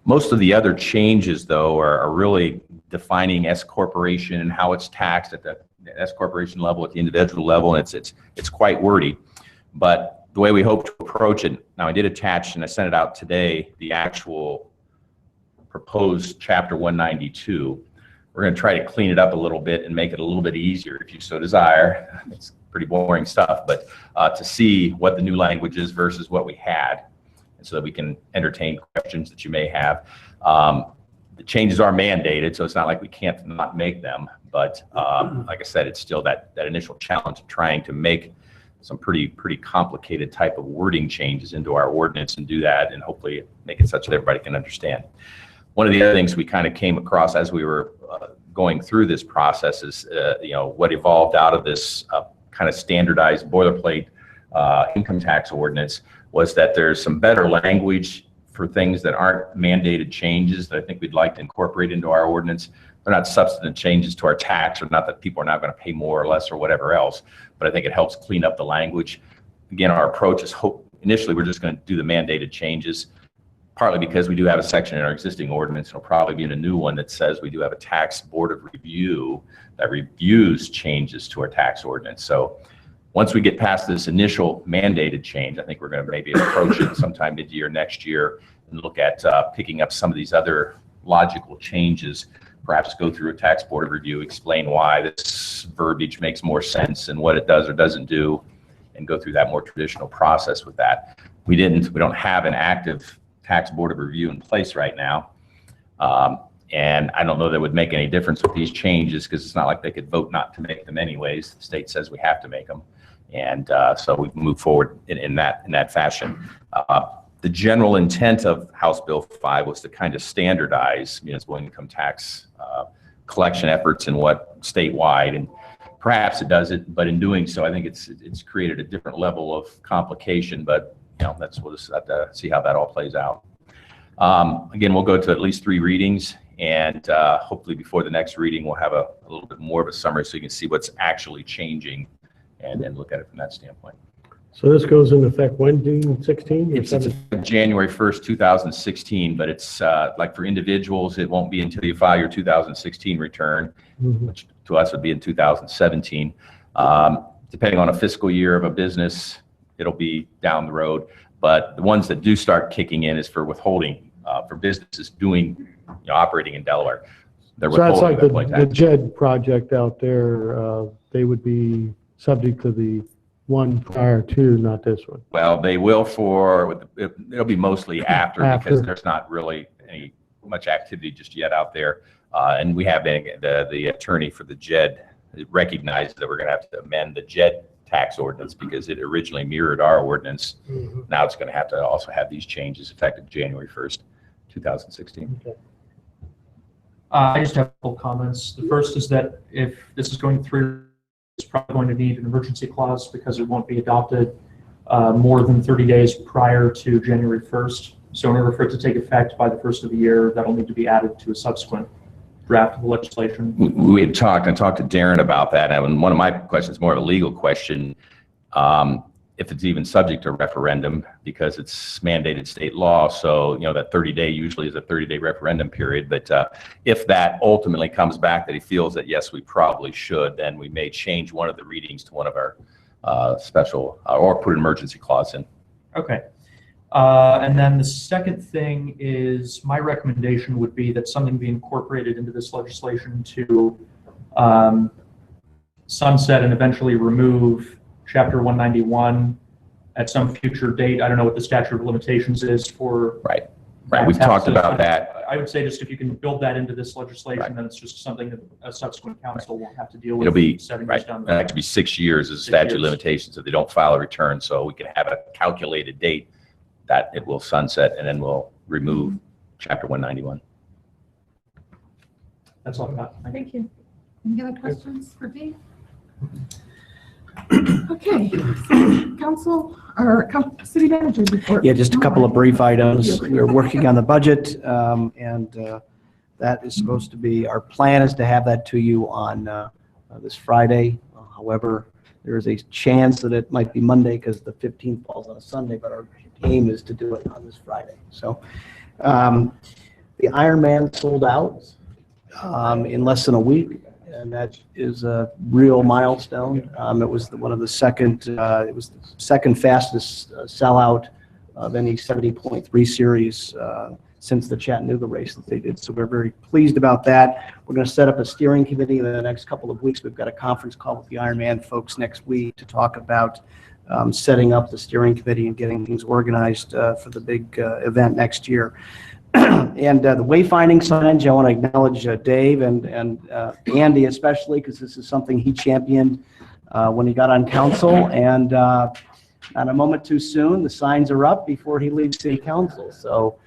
Most of the other changes, though, are really defining S corporation and how it's taxed at the S corporation level, at the individual level, and it's quite wordy. But the way we hope to approach it, now I did attach and I sent it out today, the actual proposed Chapter 192. We're going to try to clean it up a little bit and make it a little bit easier if you so desire. It's pretty boring stuff, but to see what the new language is versus what we had, and so that we can entertain questions that you may have. The changes are mandated, so it's not like we can't not make them, but like I said, it's still that initial challenge of trying to make some pretty complicated type of wording changes into our ordinance and do that and hopefully make it such that everybody can understand. One of the other things we kind of came across as we were going through this process is, you know, what evolved out of this kind of standardized boilerplate income tax ordinance was that there's some better language for things that aren't mandated changes that I think we'd like to incorporate into our ordinance. They're not substantive changes to our tax, or not that people are not going to pay more or less or whatever else, but I think it helps clean up the language. Again, our approach is initially we're just going to do the mandated changes, partly because we do have a section in our existing ordinance. It'll probably be in a new one that says we do have a tax board of review that reviews changes to our tax ordinance. So once we get past this initial mandated change, I think we're going to maybe approach it sometime mid-year next year and look at picking up some of these other logical changes, perhaps go through a tax board of review, explain why this verbiage makes more sense and what it does or doesn't do, and go through that more traditional process with that. We don't have an active tax board of review in place right now. And I don't know that would make any difference with these changes, because it's not like they could vote not to make them anyways. The state says we have to make them. And so we move forward in that fashion. The general intent of House Bill 5 was to kind of standardize municipal income tax collection efforts and what statewide, and perhaps it does it, but in doing so, I think it's created a different level of complication. But we'll just have to see how that all plays out. Again, we'll go to at least 3 readings, and hopefully before the next reading, we'll have a little bit more of a summary so you can see what's actually changing and then look at it from that standpoint. So this goes into effect when, June 16? It's January 1st, 2016, but it's like for individuals, it won't be until you file your 2016 return, which to us would be in 2017. Depending on a fiscal year of a business, it'll be down the road. But the ones that do start kicking in is for withholding for businesses operating in Delaware. So that's like the JED project out there. They would be subject to the one prior to, not this one. Well, they will it'll be mostly after. Because there's not really much activity just yet out there. And we have the attorney for the JED recognized that we're going to have to amend the JED tax ordinance because it originally mirrored our ordinance. Now it's going to have to also have these changes effective January 1st, 2016. Okay. I just have a couple comments. The first is that if this is going through, it's probably going to need an emergency clause because it won't be adopted more than 30 days prior to January 1st. So in order for it to take effect by the first of the year, that'll need to be added to a subsequent draft of the legislation. We had talked to Darren about that, and one of my questions is more of a legal question. If it's even subject to referendum, because it's mandated state law. So, that 30-day usually is a 30-day referendum period. But if that ultimately comes back that he feels that, yes, we probably should, then we may change one of the readings to one of our special, or put an emergency clause in. Okay. And then the second thing is my recommendation would be that something be incorporated into this legislation to sunset and eventually remove Chapter 191 at some future date. I don't know what the statute of limitations is for. Right. We've talked about that. I would say just if you can build that into this legislation, then it's just something that a subsequent council won't have to deal with. It'll be 7 years down the That road. could be 6 years as statute of limitations if they don't file a return. So we can have a calculated date that it will sunset, and then we'll remove Chapter 191. That's all I got. Thank you. Any other questions for Dave? Okay, council or city manager report. Yeah, just a couple of brief items. We're working on the budget, and that is supposed to be, our plan is to have that to you on this Friday. However, there is a chance that it might be Monday because the 15th falls on a Sunday, but our aim is to do it on this Friday. So the Ironman sold out in less than a week. And that is a real milestone. It was one of the second, it was the second fastest sellout of any 70.3 series since the Chattanooga race that they did. So we're very pleased about that. We're going to set up a steering committee in the next couple of weeks. We've got a conference call with the Ironman folks next week to talk about setting up the steering committee and getting things organized for the big event next year. And the wayfinding signage, I want to acknowledge Dave and Andy especially, because this is something he championed when he got on council. And not a moment too soon, the signs are up before he leaves city council. So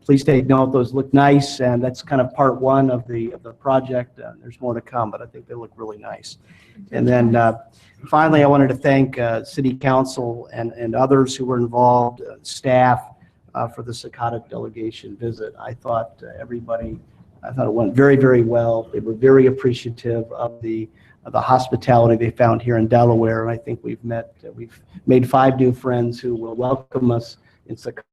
please take note; those look nice, and that's kind of part one of the project. There's more to come, but I think they look really nice. And then finally, I wanted to thank city council and others who were involved, staff. for the Secaucus delegation visit. I thought it went very, very well. They were very appreciative of the hospitality they found here in Delaware, and I think we've made 5 new friends who will welcome us in Secaucus.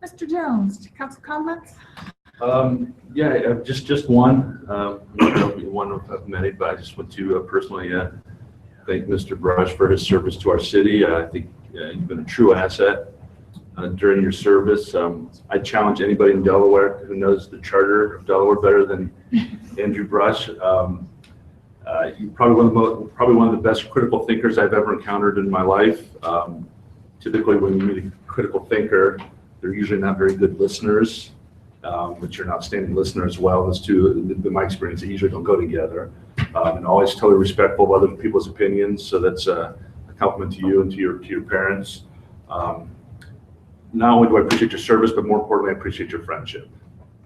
Mr. Jones, council comments? Yeah, just one. There'll be one of many, but I just want to personally thank Mr. Brush for his service to our city. I think you've been a true asset during your service. I challenge anybody in Delaware who knows the charter of Delaware better than Andrew Brush. You're probably one of the best critical thinkers I've ever encountered in my life. Typically, when you meet a critical thinker, they're usually not very good listeners, but you're an outstanding listener as well. Those two, in my experience, they usually don't go together. And always totally respectful of other people's opinions. So that's a compliment to you and to your parents. Not only do I appreciate your service, but more importantly, I appreciate your friendship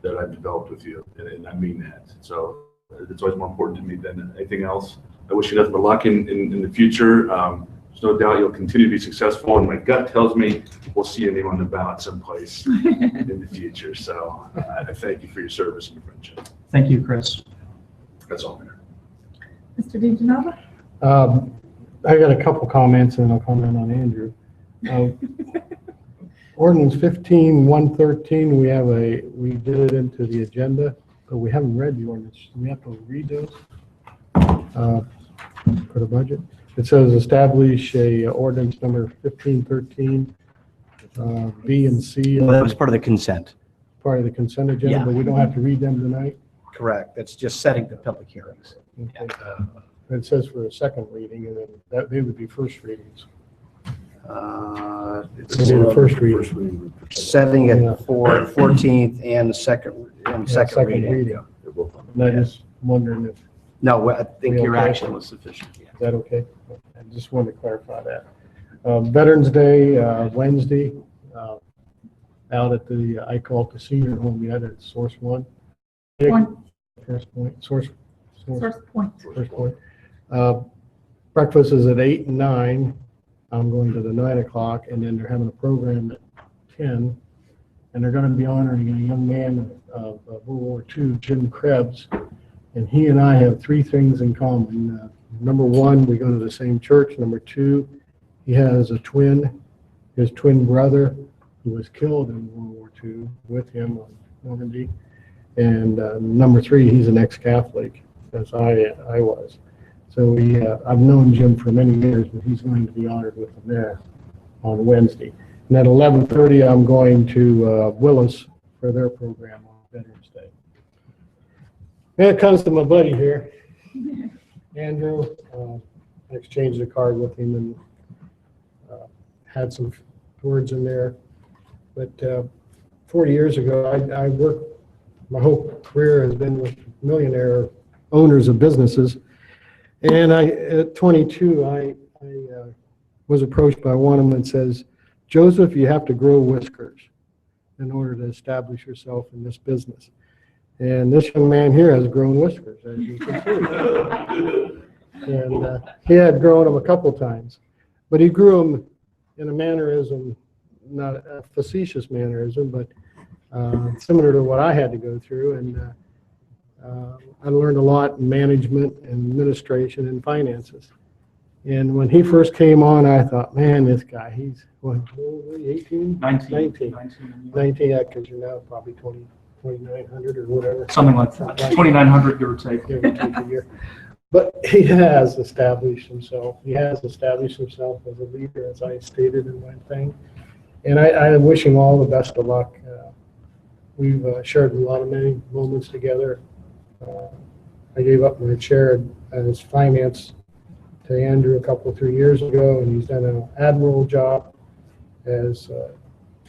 that I've developed with you, and I mean that. So it's always more important to me than anything else. I wish you nothing but luck in the future. There's no doubt you'll continue to be successful, and my gut tells me we'll see your name on the ballot someplace in the future. So I thank you for your service and your friendship. Thank you, Chris. That's all, Mayor. Mr. DeGenova? I got a couple comments and I'll comment on Andrew. Ordinance 15-113, we did it into the agenda, but we haven't read the ordinance. We have to read those for the budget. It says establish a ordinance number 1513, B and C. Well, that was part of the consent. Part of the consent agenda, Yeah. but we don't have to read them tonight. Correct. That's just setting the public hearings. Okay. It says for a second reading, and then they would be first readings. It's They did a first reading. setting it for 14th and the second reading. And I'm just wondering if, No, I think We your okay? action was sufficient. is that okay? I just wanted to clarify that. Veterans Day, Wednesday, out at I call it the senior home yet at Source One. First Point, Source Point. Breakfast is at 8 and 9. I'm going to the 9 o'clock, and then they're having a program at 10. And they're going to be honoring a young man of World War II, Jim Krebs. And he and I have 3 things in common. Number 1, we go to the same church. Number 2, he has a twin, his twin brother, who was killed in World War II with him on Normandy. And number 3, he's an ex-Catholic, as I was. So I've known Jim for many years, but he's going to be honored with him there on Wednesday. And at 11:30, I'm going to Willis for their program on Veterans Day. And it comes to my buddy here, Andrew. I exchanged a card with him and had some words in there. But 40 years ago, I worked, my whole career has been with millionaire owners of businesses. And at 22, I was approached by one of them and says, Joseph, you have to grow whiskers in order to establish yourself in this business. And this young man here has grown whiskers, as you can see. And he had grown them a couple times, but he grew them in a mannerism, not a facetious mannerism, but similar to what I had to go through. And I learned a lot in management and administration and finances. And when he first came on, I thought, man, this guy, he's, what, 18? 19, yeah, because you're now probably 2,900 or whatever. Something like that, 2,900, give or take. Give or take a year. But he has established himself. He has established himself as a leader, as I stated in my thing. And I wish him all the best of luck. We've shared a lot of many moments together. I gave up my chair as finance to Andrew a 3 years ago, and he's done an admirable job, as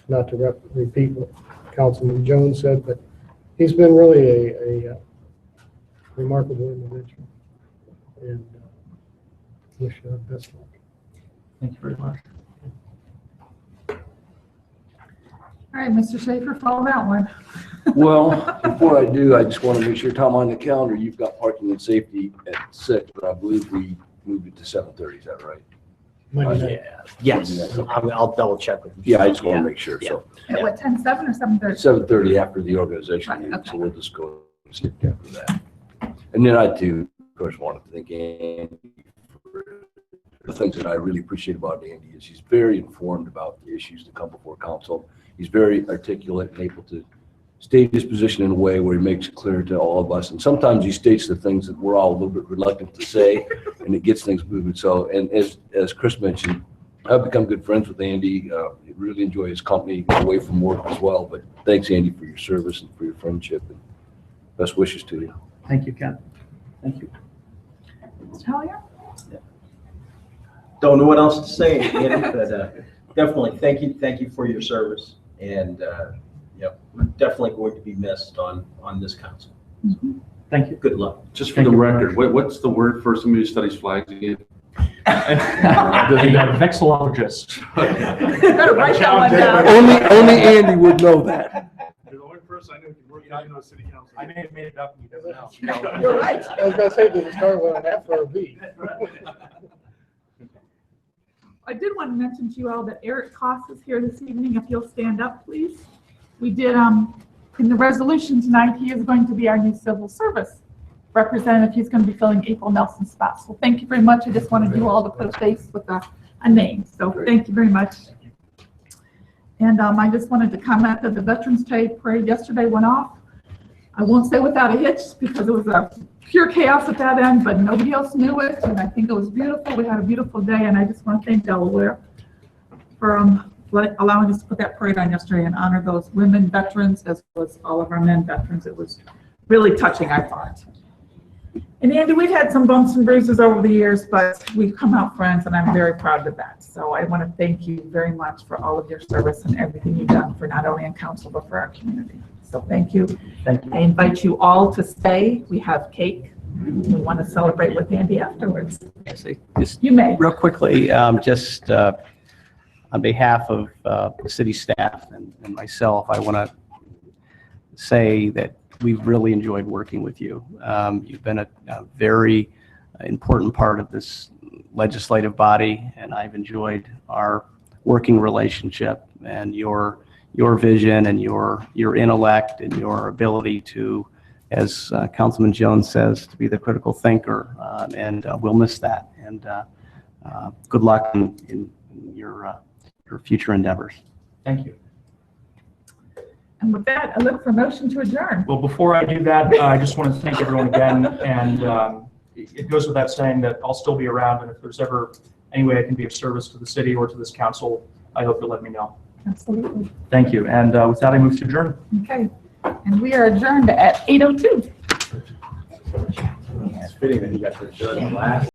not to repeat what Councilman Jones said, but he's been really a remarkable individual, and wish you the best luck. Thank you very much. All right, Mr. Schaefer, follow that one. Well, before I do, I just want to make sure, Tom, on the calendar, you've got parking and safety at 6, but I believe we moved it to 7:30, is that right? Monday night. Yes, I'll double check with you. Yeah, I just want to make sure, so. At what time, 7 or 7:30? 7:30 after the organization Right, meeting, okay. so we'll just go and skip after that. And then I too, of course, want to thank Andy for the things that I really appreciate about Andy is he's very informed about the issues that come before council. He's very articulate and able to state his position in a way where he makes it clear to all of us. And sometimes he states the things that we're all a little bit reluctant to say, and it gets things moving. So, and as Chris mentioned, I've become good friends with Andy. Really enjoy his company away from work as well. But thanks, Andy, for your service and for your friendship. And best wishes to you. Thank you, Ken. Thank you. Mr. Hellier? Don't know what else to say, Andy, but definitely thank you for your service. And, definitely going to be missed on this council. Thank you. Good luck. Just for the record, what's the word for somebody who studies flags again? A vexillologist. Better write that one down. Only Andy would know that. You're the only person I know who can work out in the city council. I may have made it up. You never know. You're right. I was gonna say, did it start with an F or a V? I did want to mention to you all that Eric Koss is here this evening. If you'll stand up, please. We did, in the resolution tonight, he is going to be our new civil service representative. He's going to be filling April Nelson's spot. So thank you very much. I just wanted you all to put a face with a name. So thank you very much. And I just wanted to comment that the Veterans Day Parade yesterday went off. I won't say without a hitch because it was a pure chaos at that end, but nobody else knew it. And I think it was beautiful. We had a beautiful day. And I just want to thank Delaware for allowing us to put that parade on yesterday and honor those women veterans as well as all of our men veterans. It was really touching, I thought. And Andy, we've had some bumps and bruises over the years, but we've come out friends, and I'm very proud of that. So I want to thank you very much for all of your service and everything you've done for not only in council, but for our community. So thank you. Thank you. I invite you all to stay. We have cake. We want to celebrate with Andy afterwards. Just You may. real quickly, just on behalf of the city staff and myself, I want to say that we've really enjoyed working with you. You've been a very important part of this legislative body, and I've enjoyed our working relationship and your vision and your intellect and your ability to, as Councilman Jones says, to be the critical thinker, and we'll miss that. And good luck in your future endeavors. Thank you. And with that, I look for a motion to adjourn. Well, before I do that, I just want to thank everyone again. And it goes without saying that I'll still be around. And if there's ever any way I can be of service to the city or to this council, I hope you'll let me know. Absolutely. Thank you. And with that, I move to adjourn. Okay. And we are adjourned at 8:02. It's fitting that you got to adjourn last.